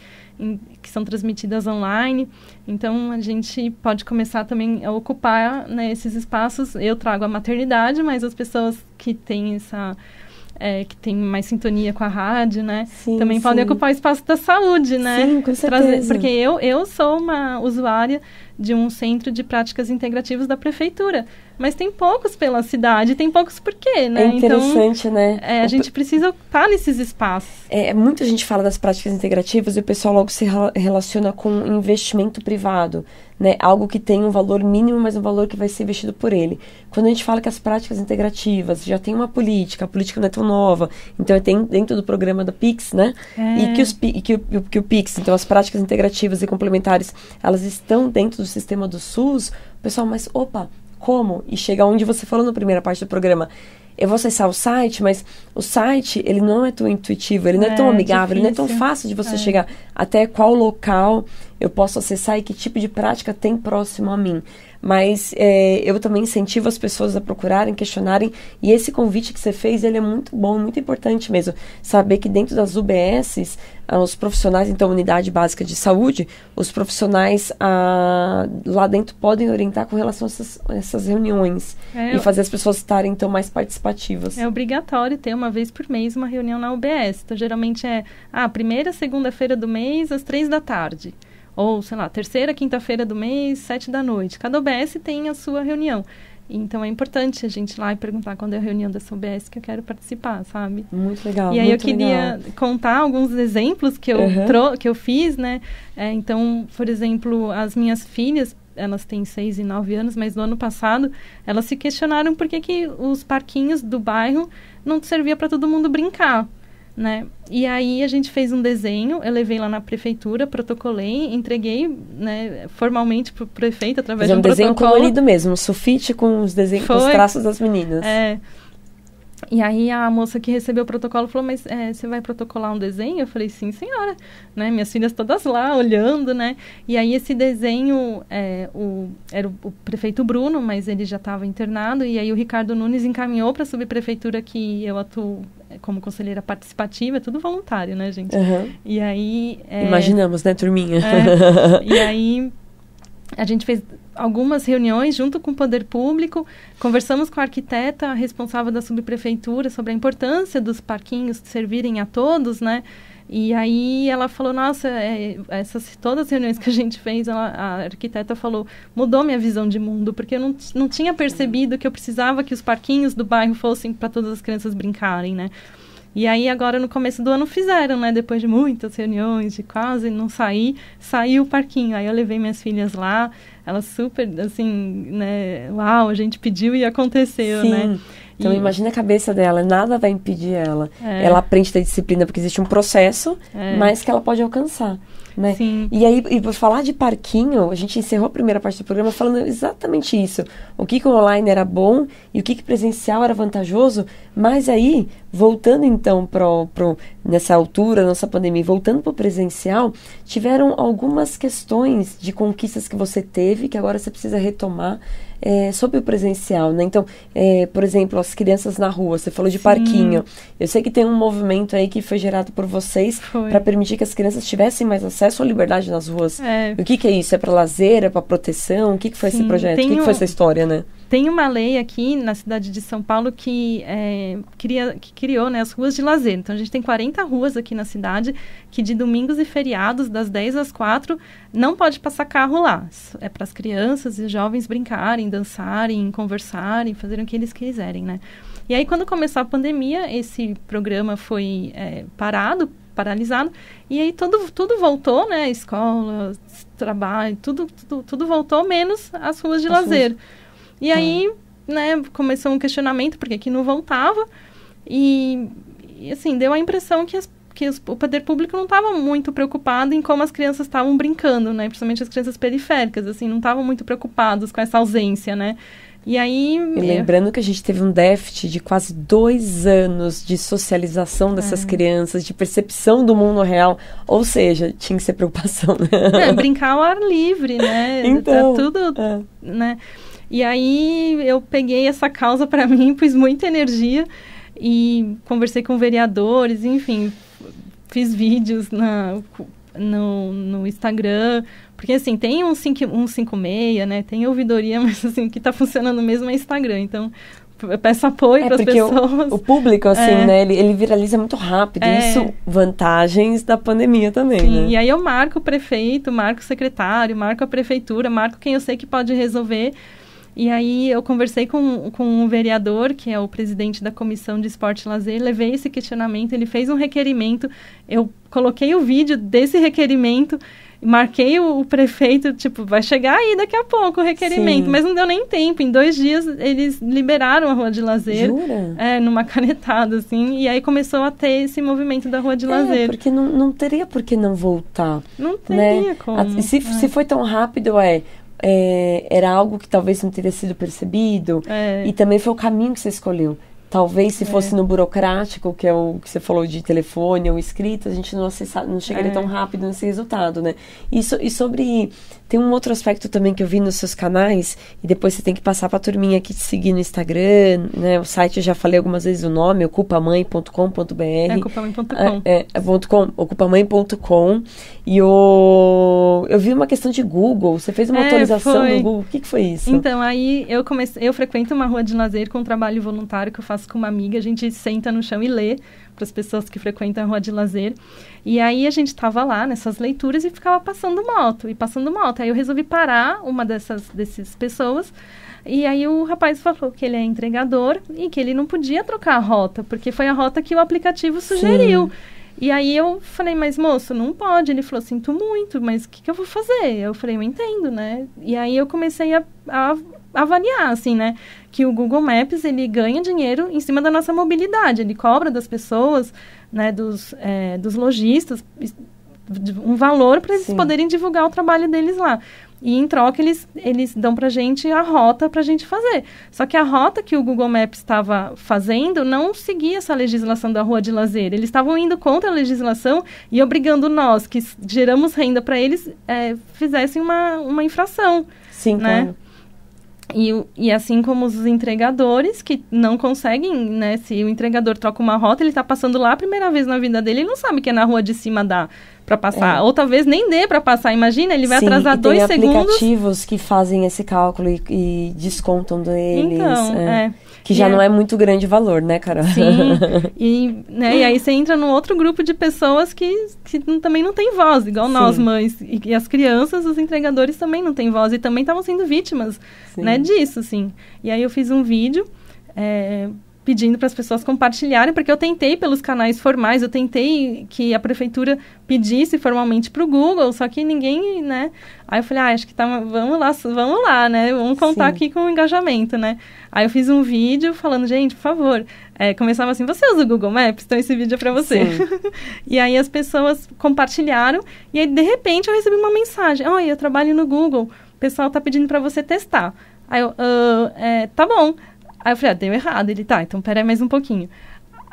[SPEAKER 2] que são transmitidas online. Então, a gente pode começar também a ocupar, né, esses espaços. Eu trago a maternidade, mas as pessoas que têm que tem mais sintonia com a rádio, né?
[SPEAKER 1] Sim,
[SPEAKER 2] também podem ocupar o espaço da saúde, né?
[SPEAKER 1] Sim, com certeza.
[SPEAKER 2] Porque eu sou uma usuária de um centro de práticas integrativas da prefeitura, mas tem poucos pela cidade, tem poucos por quê, né?
[SPEAKER 1] É interessante,
[SPEAKER 2] então,
[SPEAKER 1] né?
[SPEAKER 2] A gente precisa estar nesses espaços.
[SPEAKER 1] Muita gente fala das práticas integrativas e o pessoal logo se relaciona com investimento privado, né? Algo que tem um valor mínimo, mas um valor que vai ser investido por ele. Quando a gente fala que as práticas integrativas já tem uma política, a política não é tão nova, então tem dentro do programa da PIX, né? E que o PIX, então as práticas integrativas e complementares, elas estão dentro do sistema do SUS, o pessoal, mas opa, como? E chega onde você falou na primeira parte do programa. Eu vou acessar o site, mas o site, ele não é tão intuitivo, ele não é tão amigável, ele não é tão fácil de você chegar até qual local eu posso acessar e que tipo de prática tem próximo a mim. Mas eu também incentivo as pessoas a procurarem, questionarem, e esse convite que você fez, ele é muito bom, muito importante mesmo. Saber que dentro das UBSs, os profissionais, então, Unidade Básica de Saúde, os profissionais lá dentro podem orientar com relação a essas reuniões e fazer as pessoas estarem, então, mais participativas.
[SPEAKER 2] É obrigatório ter uma vez por mês uma reunião na UBS. Então, geralmente primeira segunda-feira do mês, às 15h. Ou, sei lá, terceira, quinta-feira do mês, 19h. Cada UBS tem a sua reunião. Então, é importante a gente ir lá e perguntar quando é a reunião dessa UBS que eu quero participar, sabe?
[SPEAKER 1] Muito legal.
[SPEAKER 2] E aí eu queria contar alguns exemplos que eu fiz, né? Então, por exemplo, as minhas filhas, elas têm 6 e 9 anos, mas no ano passado, elas se questionaram por que os parquinhos do bairro não servia para todo mundo brincar, né? E aí a gente fez um desenho, eu levei lá na prefeitura, protocolei, entreguei, né, formalmente para o prefeito através de um
[SPEAKER 1] desenho
[SPEAKER 2] protocolo.
[SPEAKER 1] colorido mesmo, sulfite com os desenhos, com os traços das meninas.
[SPEAKER 2] E aí a moça que recebeu o protocolo falou, mas você vai protocolar um desenho? Eu falei, sim, senhora. Né? Minhas filhas todas lá, olhando, né? E aí esse desenho, era o prefeito Bruno, mas ele já estava internado, e aí o Ricardo Nunes encaminhou para a subprefeitura que eu atuo como conselheira participativa, é tudo voluntário, né, gente? E aí...
[SPEAKER 1] Imaginamos, né, turminha?
[SPEAKER 2] E aí a gente fez algumas reuniões junto com o poder público, conversamos com a arquiteta responsável da subprefeitura sobre a importância dos parquinhos servirem a todos, né? E aí ela falou, nossa, todas as reuniões que a gente fez, a arquiteta falou, mudou minha visão de mundo, porque eu não tinha percebido que eu precisava que os parquinhos do bairro fossem para todas as crianças brincarem, né? E aí agora no começo do ano fizeram, né? Depois de muitas reuniões, de quase não sair, saiu o parquinho. Aí eu levei minhas filhas lá, elas super, assim, né? Uau, a gente pediu e aconteceu,
[SPEAKER 1] Sim.
[SPEAKER 2] né?
[SPEAKER 1] Então, imagina a cabeça dela, nada vai impedir ela. Ela aprende da disciplina porque existe um processo, mas que ela pode alcançar, né?
[SPEAKER 2] Sim.
[SPEAKER 1] E aí, por falar de parquinho, a gente encerrou a primeira parte do programa falando exatamente isso. O que o online era bom e o que presencial era vantajoso, mas aí, voltando então nessa altura, nossa pandemia, voltando para o presencial, tiveram algumas questões de conquistas que você teve, que agora você precisa retomar, sobre o presencial, né? Então, por exemplo, as crianças na rua, você falou de parquinho. Eu sei que tem um movimento aí que foi gerado por vocês para permitir que as crianças tivessem mais acesso à liberdade nas ruas. O que é isso? É para lazer? É para proteção? O que foi esse projeto? O que foi essa história, né?
[SPEAKER 2] Tem uma lei aqui na cidade de São Paulo que criou, né, as ruas de lazer. Então, a gente tem 40 ruas aqui na cidade que de domingos e feriados, das 10 às 4, não pode passar carro lá. É para as crianças e jovens brincarem, dançarem, conversarem, fazerem o que eles quiserem, né? E aí, quando começou a pandemia, esse programa foi paralisado, e aí tudo voltou, né? Escola, trabalho, tudo voltou, menos as ruas de lazer. E aí, né, começou um questionamento, porque que não voltava, e assim, deu a impressão que o poder público não estava muito preocupado em como as crianças estavam brincando, né, principalmente as crianças periféricas, assim, não estavam muito preocupados com essa ausência, né. E aí...
[SPEAKER 1] E lembrando que a gente teve um déficit de quase 2 anos de socialização dessas crianças, de percepção do mundo real, ou seja, tinha que ser preocupação, né?
[SPEAKER 2] Brincar ao ar livre, né,
[SPEAKER 1] então,
[SPEAKER 2] tudo, né. E aí eu peguei essa causa para mim, pus muita energia e conversei com vereadores, enfim, fiz vídeos no Instagram, porque assim, tem um 156, né, tem ouvidoria, mas assim, o que está funcionando mesmo é Instagram, então eu peço apoio para as pessoas.
[SPEAKER 1] O público, assim, né, ele viraliza muito rápido, isso vantagens da pandemia também,
[SPEAKER 2] sim,
[SPEAKER 1] né?
[SPEAKER 2] E aí eu marco o prefeito, marco o secretário, marco a prefeitura, marco quem eu sei que pode resolver. E aí eu conversei com um vereador, que é o presidente da Comissão de Esporte e Lazer, levei esse questionamento, ele fez um requerimento, eu coloquei o vídeo desse requerimento, marquei o prefeito, tipo, vai chegar aí daqui a pouco o requerimento,
[SPEAKER 1] Sim.
[SPEAKER 2] Mas não deu nem tempo, em 2 dias eles liberaram a Rua de Lazer.
[SPEAKER 1] Jura?
[SPEAKER 2] Numa canetada, assim, e aí começou a ter esse movimento da Rua de Lazer.
[SPEAKER 1] Porque não teria por que não voltar.
[SPEAKER 2] Não teria, né? Como.
[SPEAKER 1] Se foi tão rápido, era algo que talvez não teria sido percebido, e também foi o caminho que você escolheu. Talvez se fosse no burocrático, que é o que você falou de telefone ou escrita, a gente não chegaria tão rápido nesse resultado, né? E sobre... Tem um outro aspecto também que eu vi nos seus canais, e depois você tem que passar para a turminha aqui te seguir no Instagram, né? O site, eu já falei algumas vezes o nome, ocupamãe.com.br.
[SPEAKER 2] Ocupamãe.com.
[SPEAKER 1] Ocupamãe.com. E eu vi uma questão de Google, você fez uma atualização no Google, o que foi isso?
[SPEAKER 2] Então, aí eu frequento uma rua de lazer com um trabalho voluntário que eu faço com uma amiga, a gente senta no chão e lê para as pessoas que frequentam a rua de lazer. E aí a gente estava lá nessas leituras e ficava passando moto. Aí eu resolvi parar uma dessas pessoas. E aí o rapaz falou que ele é entregador e que ele não podia trocar a rota, porque foi a rota que o aplicativo sugeriu. Sim. E aí eu falei, mas moço, não pode. Ele falou, sinto muito, mas o que eu vou fazer? Eu falei, eu entendo, né? E aí eu comecei a avaliar, assim, né? Que o Google Maps, ele ganha dinheiro em cima da nossa mobilidade. Ele cobra das pessoas, né, dos lojistas, um valor para eles poderem divulgar o trabalho deles lá. E, em troca, eles dão pra gente a rota pra gente fazer. Só que a rota que o Google Maps estava fazendo não seguia essa legislação da rua de lazer. Eles estavam indo contra a legislação e obrigando nós, que geramos renda para eles, fizessem uma infração.
[SPEAKER 1] Sim,
[SPEAKER 2] né?
[SPEAKER 1] Claro.
[SPEAKER 2] E assim como os entregadores, que não conseguem, né? Se o entregador troca uma rota, ele está passando lá a primeira vez na vida dele, ele não sabe que é na rua de cima da para passar. Ou talvez nem dê para passar. Imagina, ele vai atrasar 2 segundos.
[SPEAKER 1] Tem aplicativos que fazem esse cálculo e descontam deles.
[SPEAKER 2] Então,
[SPEAKER 1] que já não é muito grande o valor, né, Carol?
[SPEAKER 2] Sim. E aí você entra num outro grupo de pessoas que também não tem voz, igual nós, mães. E as crianças, os entregadores também não têm voz. E também estavam sendo vítimas, né, disso, assim. E aí eu fiz um vídeo pedindo para as pessoas compartilharem, porque eu tentei pelos canais formais, eu tentei que a prefeitura pedisse formalmente para o Google, só que ninguém, né? Aí eu falei, acho que vamos lá, né? Vamos contar aqui com o engajamento, né? Aí eu fiz um vídeo falando, gente, por favor, começava assim, você usa o Google Maps? Então esse vídeo é para você. E aí as pessoas compartilharam, e aí de repente eu recebi uma mensagem, olha, eu trabalho no Google, o pessoal tá pedindo para você testar. Aí eu, tá bom. Aí eu falei, deu errado. Ele, tá, então peraí mais um pouquinho.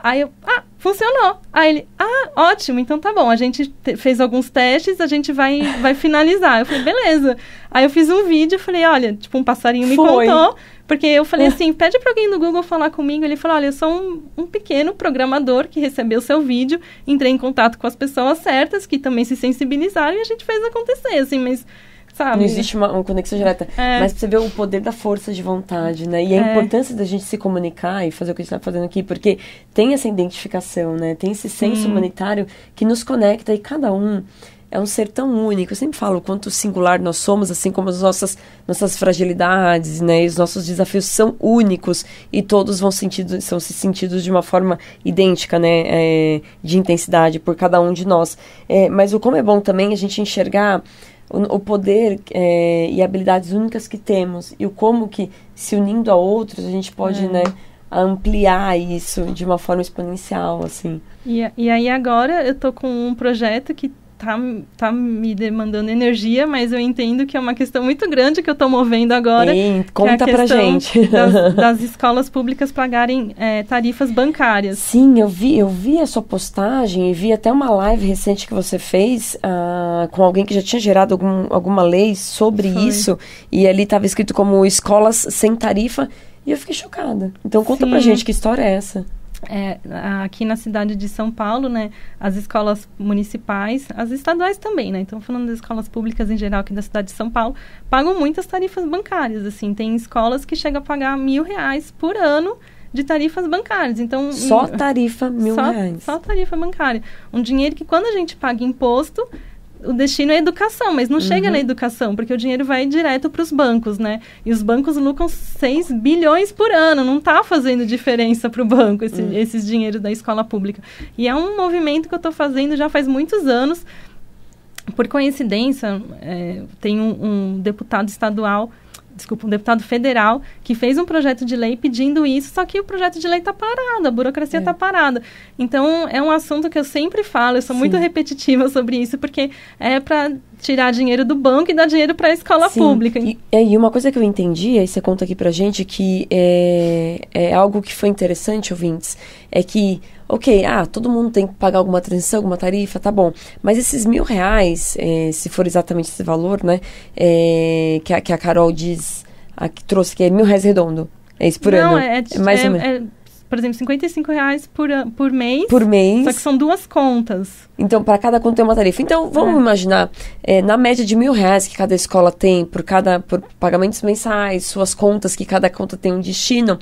[SPEAKER 2] Aí eu, funcionou. Aí ele, ótimo, então tá bom. A gente fez alguns testes, a gente vai finalizar. Eu falei, beleza. Aí eu fiz um vídeo, falei, olha, tipo, um passarinho me contou. Porque eu falei assim, pede pra alguém do Google falar comigo. Ele falou, olha, eu sou um pequeno programador que recebeu o seu vídeo, entrei em contato com as pessoas certas, que também se sensibilizaram, e a gente fez acontecer, assim, mas... Sabe?
[SPEAKER 1] Não existe uma conexão direta. Mas pra você ver o poder da força de vontade, né? E a importância da gente se comunicar e fazer o que a gente tá fazendo aqui, porque tem essa identificação, né? Tem esse senso humanitário que nos conecta e cada um é um ser tão único. Eu sempre falo o quanto singular nós somos, assim como as nossas fragilidades, né? E os nossos desafios são únicos e todos são sentidos de uma forma idêntica, né? De intensidade por cada um de nós. Mas como é bom também a gente enxergar o poder e habilidades únicas que temos e o como que, se unindo a outros, a gente pode, né, ampliar isso de uma forma exponencial, assim.
[SPEAKER 2] E aí agora eu tô com um projeto que tá me demandando energia, mas eu entendo que é uma questão muito grande que eu tô movendo agora.
[SPEAKER 1] Conta pra gente.
[SPEAKER 2] das escolas públicas pagarem tarifas bancárias.
[SPEAKER 1] Sim, eu vi a sua postagem e vi até uma live recente que você fez com alguém que já tinha gerado alguma lei sobre isso, e ali estava escrito como escolas sem tarifa, e eu fiquei chocada. Então conta pra gente, que história é essa?
[SPEAKER 2] Aqui na cidade de São Paulo, né, as escolas municipais, as estaduais também, né, então falando das escolas públicas em geral aqui da cidade de São Paulo, pagam muitas tarifas bancárias, assim, tem escolas que chegam a pagar R$1.000 por ano de tarifas bancárias, então...
[SPEAKER 1] Só tarifa R$1.000?
[SPEAKER 2] Só tarifa bancária. Um dinheiro que quando a gente paga imposto, o destino é educação, mas não chega na educação, porque o dinheiro vai direto para os bancos, né? E os bancos lucram 6 bilhões por ano, não está fazendo diferença para o banco esses dinheiros da escola pública. E é um movimento que eu estou fazendo já faz muitos anos. Por coincidência, tem um deputado um deputado federal que fez um projeto de lei pedindo isso, só que o projeto de lei está parado, a burocracia está parada. Então, é um assunto que eu sempre falo, eu sou muito repetitiva sobre isso, porque é para tirar dinheiro do banco e dar dinheiro para a escola pública.
[SPEAKER 1] E uma coisa que eu entendi, aí você conta aqui pra gente, que é algo que foi interessante, ouvintes, é que todo mundo tem que pagar alguma transição, alguma tarifa, tá bom. Mas esses R$1.000, se for exatamente esse valor, né, que a Carol diz, que trouxe, que é R$1.000 redondo. É isso por ano?
[SPEAKER 2] Não,
[SPEAKER 1] mais ou menos.
[SPEAKER 2] Por exemplo, R$55 por mês.
[SPEAKER 1] Por mês.
[SPEAKER 2] Só que são 2 contas.
[SPEAKER 1] Então, para cada conta tem uma tarifa. Então, vamos imaginar, na média de R$1.000 que cada escola tem, por pagamentos mensais, suas contas, que cada conta tem um destino,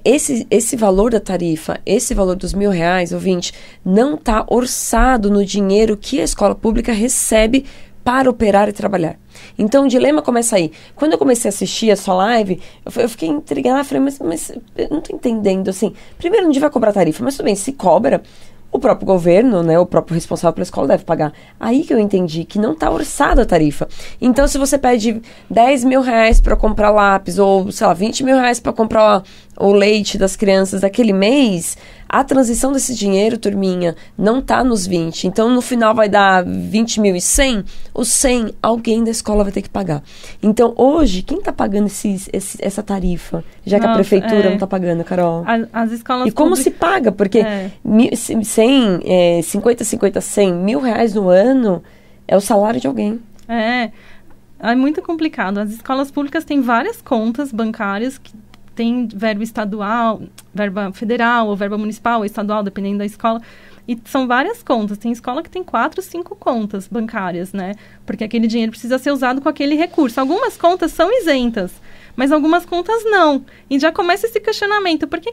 [SPEAKER 1] esse valor da tarifa, esse valor dos R$1.000, ouvinte, não está orçado no dinheiro que a escola pública recebe para operar e trabalhar. Então, o dilema começa aí. Quando eu comecei a assistir a sua live, eu fiquei intrigada, falei, mas eu não estou entendendo, assim, primeiro não devia cobrar tarifa, mas tudo bem, se cobra, o próprio governo, né, o próprio responsável pela escola deve pagar. Aí que eu entendi que não está orçada a tarifa. Então, se você pede R$10.000 para comprar lápis, ou, sei lá, R$20.000 para comprar o leite das crianças daquele mês, a transição desse dinheiro, turminha, não tá nos 20. Então, no final vai dar 20.100, os 100 alguém da escola vai ter que pagar. Então, hoje, quem tá pagando essa tarifa? Já que a prefeitura não tá pagando, Carol.
[SPEAKER 2] As escolas
[SPEAKER 1] E como se paga? Porque 50, 50, 100, R$1.000 no ano é o salário de alguém.
[SPEAKER 2] É muito complicado. As escolas públicas têm várias contas bancárias que tem verba estadual, verba federal, ou verba municipal, ou estadual, dependendo da escola. E são várias contas. Tem escola que tem 4, 5 contas bancárias, né? Porque aquele dinheiro precisa ser usado com aquele recurso. Algumas contas são isentas, mas algumas contas não. E já começa esse questionamento. Por que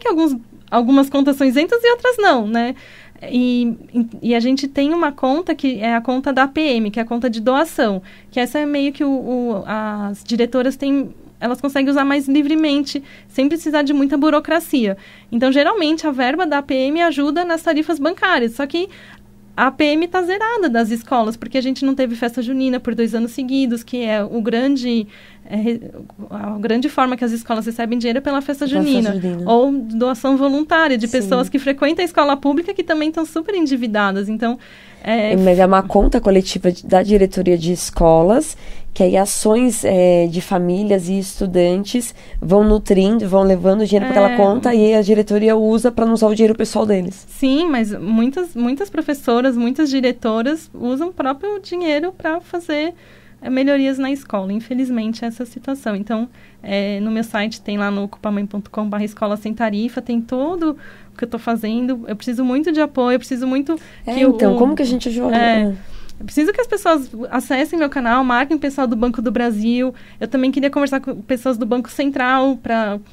[SPEAKER 2] algumas contas são isentas e outras não, né? E a gente tem uma conta que é a conta da APM, que é a conta de doação. Que essa é meio que as diretoras têm... Elas conseguem usar mais livremente, sem precisar de muita burocracia. Então, geralmente, a verba da APM ajuda nas tarifas bancárias. Só que a APM está zerada das escolas, porque a gente não teve festa junina por 2 anos seguidos, que é a grande forma que as escolas recebem dinheiro é pela festa junina. Ou doação voluntária de pessoas que frequentam a escola pública que também estão super endividadas. Então,
[SPEAKER 1] mas é uma conta coletiva da diretoria de escolas, que aí ações de famílias e estudantes vão nutrindo, vão levando dinheiro para aquela conta e a diretoria usa para não usar o dinheiro pessoal deles.
[SPEAKER 2] Sim, mas muitas professoras, muitas diretoras usam o próprio dinheiro para fazer melhorias na escola. Infelizmente, essa é a situação. Então, no meu site tem lá no ocupamãe.com/escola sem tarifa, tem todo o que eu estou fazendo. Eu preciso muito de apoio, eu preciso muito...
[SPEAKER 1] como que a gente ajuda?
[SPEAKER 2] Eu preciso que as pessoas acessem meu canal, marquem o pessoal do Banco do Brasil. Eu também queria conversar com pessoas do Banco Central,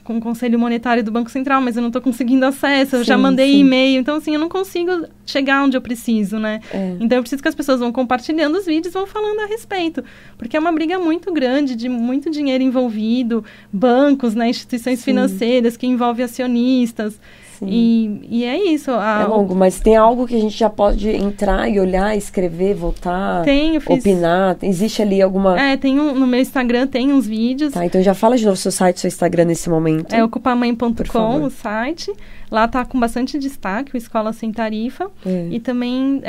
[SPEAKER 2] com o Conselho Monetário do Banco Central, mas eu não estou conseguindo acesso. Eu já mandei e-mail. Então, assim, eu não consigo chegar onde eu preciso, né? Então, eu preciso que as pessoas vão compartilhando os vídeos, vão falando a respeito. Porque é uma briga muito grande, de muito dinheiro envolvido, bancos, né, instituições financeiras, que envolve acionistas. E é isso.
[SPEAKER 1] É longo, mas tem algo que a gente já pode entrar e olhar, escrever, votar, opinar? Existe ali alguma...
[SPEAKER 2] no meu Instagram tem uns vídeos.
[SPEAKER 1] Tá, então já fala de novo seu site, seu Instagram nesse momento.
[SPEAKER 2] É ocupamãe.com, o site. Lá tá com bastante destaque, o Escola Sem Tarifa. E também...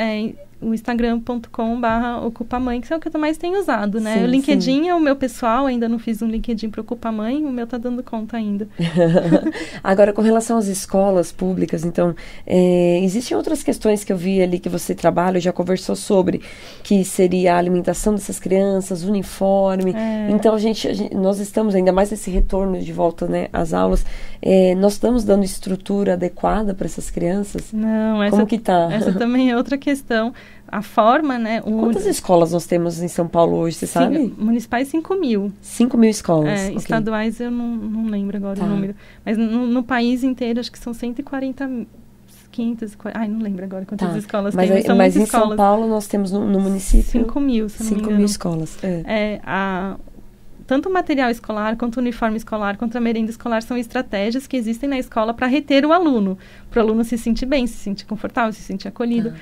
[SPEAKER 2] o instagram.com/ocupamãe, que é o que eu mais tenho usado, né? O LinkedIn é o meu pessoal, ainda não fiz um LinkedIn para Ocupamãe, o meu tá dando conta ainda.
[SPEAKER 1] Agora, com relação às escolas públicas, então, existem outras questões que eu vi ali que você trabalha, já conversou sobre, que seria a alimentação dessas crianças, uniforme. Então, nós estamos ainda mais nesse retorno de volta, né, às aulas, nós estamos dando estrutura adequada para essas crianças?
[SPEAKER 2] Não,
[SPEAKER 1] como que tá?
[SPEAKER 2] Essa também é outra questão. A forma, né?
[SPEAKER 1] Quantas escolas nós temos em São Paulo hoje, você sabe?
[SPEAKER 2] Municipais, 5.000.
[SPEAKER 1] 5.000 escolas.
[SPEAKER 2] Okay. Estaduais, eu não lembro agora o número. Mas no país inteiro, acho que são 140, 540... Ai, não lembro agora quantas escolas tem.
[SPEAKER 1] Mas em São Paulo, nós temos no município...
[SPEAKER 2] 5.000, se não me engano.
[SPEAKER 1] 5.000 escolas.
[SPEAKER 2] Tanto o material escolar, quanto o uniforme escolar, quanto a merenda escolar são estratégias que existem na escola para reter o aluno. Para o aluno se sentir bem, se sentir confortável, se sentir acolhido.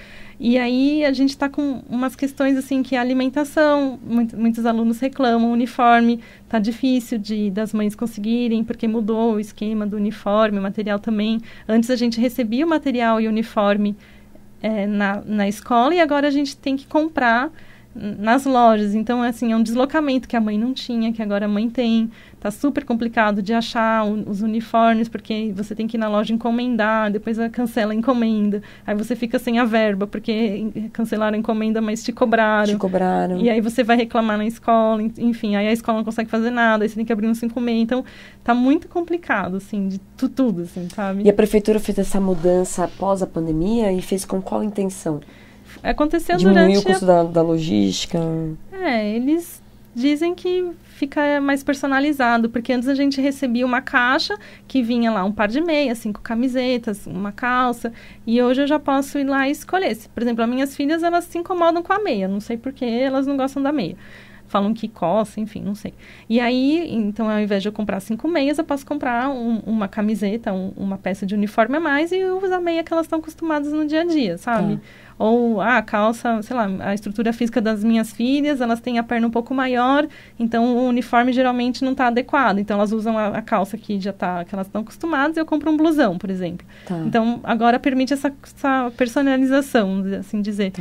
[SPEAKER 2] E aí, a gente está com umas questões, assim, que a alimentação, muitos alunos reclamam, o uniforme está difícil das mães conseguirem, porque mudou o esquema do uniforme, o material também. Antes a gente recebia o material e o uniforme na escola, e agora a gente tem que comprar nas lojas. Então, assim, é um deslocamento que a mãe não tinha, que agora a mãe tem. Tá super complicado de achar os uniformes, porque você tem que ir na loja encomendar, depois cancela a encomenda. Aí você fica sem a verba, porque cancelaram a encomenda, mas te cobraram. E aí você vai reclamar na escola, enfim, aí a escola não consegue fazer nada, aí você tem que abrir um 56. Então, tá muito complicado, assim, de tudo, assim, sabe?
[SPEAKER 1] E a prefeitura fez essa mudança após a pandemia e fez com qual intenção?
[SPEAKER 2] Aconteceu
[SPEAKER 1] Diminuiu o custo da logística?
[SPEAKER 2] Eles dizem que fica mais personalizado, porque antes a gente recebia uma caixa que vinha lá um par de meias, 5 camisetas, uma calça, e hoje eu já posso ir lá e escolher. Por exemplo, as minhas filhas, elas se incomodam com a meia, não sei por que elas não gostam da meia. Falam que coça, enfim, não sei. E aí, então, ao invés de eu comprar 5 meias, eu posso comprar uma camiseta, uma peça de uniforme a mais e usar a meia que elas estão acostumadas no dia a dia, sabe? Ou a calça, sei lá, a estrutura física das minhas filhas, elas têm a perna um pouco maior, então o uniforme geralmente não está adequado. Então, elas usam a calça que já tá, que elas estão acostumadas, e eu compro um blusão, por exemplo. Então, agora permite essa personalização, assim dizer.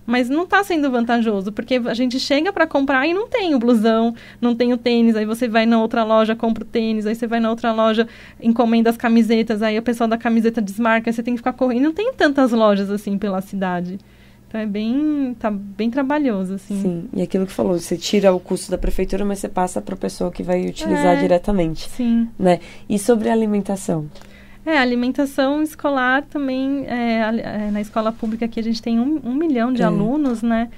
[SPEAKER 2] Mas não está sendo vantajoso, porque a gente chega para comprar e não tem o blusão, não tem o tênis, aí você vai na outra loja, compra o tênis, aí você vai na outra loja, encomenda as camisetas, aí o pessoal da camiseta desmarca, aí você tem que ficar correndo. Não tem tantas lojas assim pela cidade. Então tá bem trabalhoso, assim.
[SPEAKER 1] Sim, e aquilo que falou, você tira o custo da prefeitura, mas você passa para a pessoa que vai utilizar diretamente.
[SPEAKER 2] Sim.
[SPEAKER 1] Né? E sobre a alimentação?
[SPEAKER 2] A alimentação escolar também, na escola pública aqui a gente tem 1 milhão de alunos, né?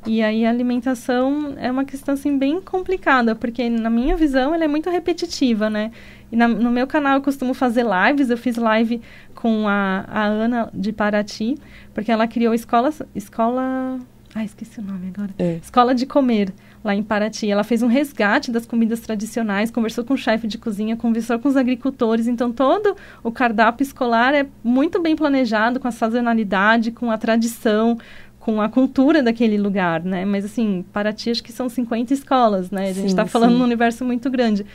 [SPEAKER 2] E aí a alimentação é uma questão, assim, bem complicada, porque na minha visão ela é muito repetitiva, né? E no meu canal eu costumo fazer lives, eu fiz live com a Ana de Paraty, porque ela criou escola... esqueci o nome agora. Escola de Comer, lá em Paraty. Ela fez um resgate das comidas tradicionais, conversou com o chefe de cozinha, conversou com os agricultores. Então, todo o cardápio escolar é muito bem planejado, com a sazonalidade, com a tradição, com a cultura daquele lugar, né? Mas, assim, Paraty, acho que são 50 escolas, né? A gente está falando num universo muito grande.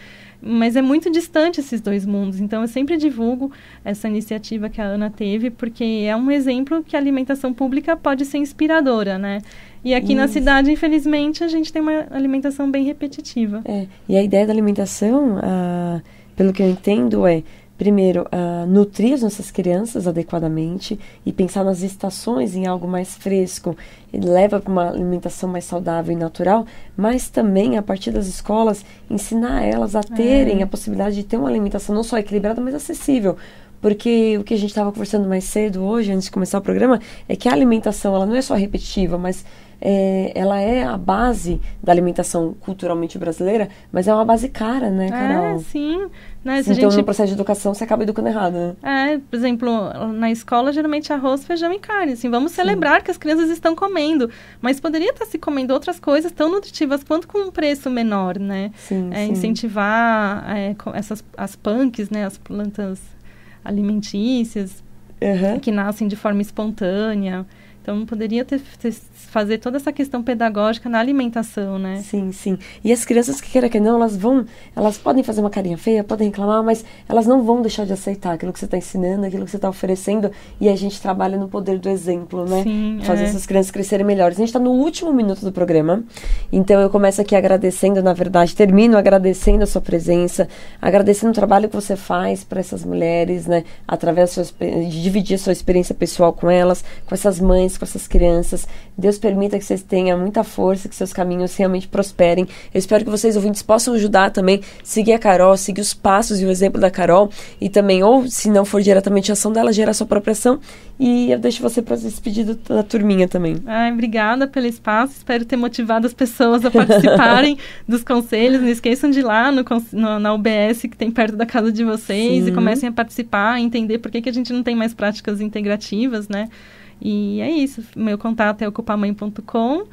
[SPEAKER 2] Mas é muito distante esses dois mundos. Então, eu sempre divulgo essa iniciativa que a Ana teve, porque é um exemplo que a alimentação pública pode ser inspiradora, né? E aqui na cidade, infelizmente, a gente tem uma alimentação bem repetitiva.
[SPEAKER 1] E a ideia da alimentação, pelo que eu entendo, primeiro, nutrir as nossas crianças adequadamente e pensar nas estações em algo mais fresco, leva para uma alimentação mais saudável e natural, mas também, a partir das escolas, ensinar elas a terem a possibilidade de ter uma alimentação não só equilibrada, mas acessível. Porque o que a gente estava conversando mais cedo hoje, antes de começar o programa, é que a alimentação, ela não é só repetitiva, mas ela é a base da alimentação culturalmente brasileira, mas é uma base cara, né, Carol?
[SPEAKER 2] Sim. Né,
[SPEAKER 1] então, no processo de educação, você acaba educando errado, né?
[SPEAKER 2] Por exemplo, na escola, geralmente arroz, feijão e carne. Assim, vamos celebrar que as crianças estão comendo, mas poderia estar se comendo outras coisas tão nutritivas quanto com um preço menor, né?
[SPEAKER 1] Sim.
[SPEAKER 2] Incentivar as punks, né, as plantas alimentícias, que nascem de forma espontânea. Então, poderia fazer toda essa questão pedagógica na alimentação, né?
[SPEAKER 1] Sim. E as crianças, que queira que não, elas podem fazer uma carinha feia, podem reclamar, mas elas não vão deixar de aceitar aquilo que você está ensinando, aquilo que você está oferecendo, e a gente trabalha no poder do exemplo, né?
[SPEAKER 2] Sim,
[SPEAKER 1] fazer essas crianças crescerem melhores. A gente está no último minuto do programa, então eu começo aqui agradecendo, na verdade, termino agradecendo a sua presença, agradecendo o trabalho que você faz para essas mulheres, né? Através de dividir a sua experiência pessoal com elas, com essas mães, com essas crianças. Deus permita que vocês tenham muita força, que seus caminhos realmente prosperem. Eu espero que vocês, ouvintes, possam ajudar também, seguir a Carol, seguir os passos e o exemplo da Carol, e também, ou se não for diretamente a ação dela, gerar a sua própria ação. E eu deixo você para esse pedido da turminha também.
[SPEAKER 2] Obrigada pelo espaço, espero ter motivado as pessoas a participarem dos conselhos. Não esqueçam de ir lá na UBS que tem perto da casa de vocês. Sim. E comecem a participar, a entender por que a gente não tem mais práticas integrativas, né? E é isso, meu contato é ocupamãe.com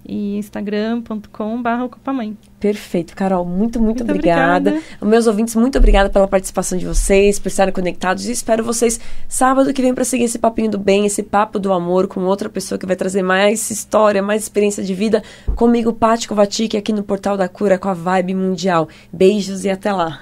[SPEAKER 2] e instagram.com/ocupamãe.
[SPEAKER 1] Perfeito, Carol, muito obrigada. Meus ouvintes, muito obrigada pela participação de vocês, por estarem conectados, e espero vocês sábado que vem para seguir esse papinho do bem, esse papo do amor com outra pessoa que vai trazer mais história, mais experiência de vida, comigo, Paty Kovacic, aqui no Portal da Cura com a Vibe Mundial. Beijos e até lá.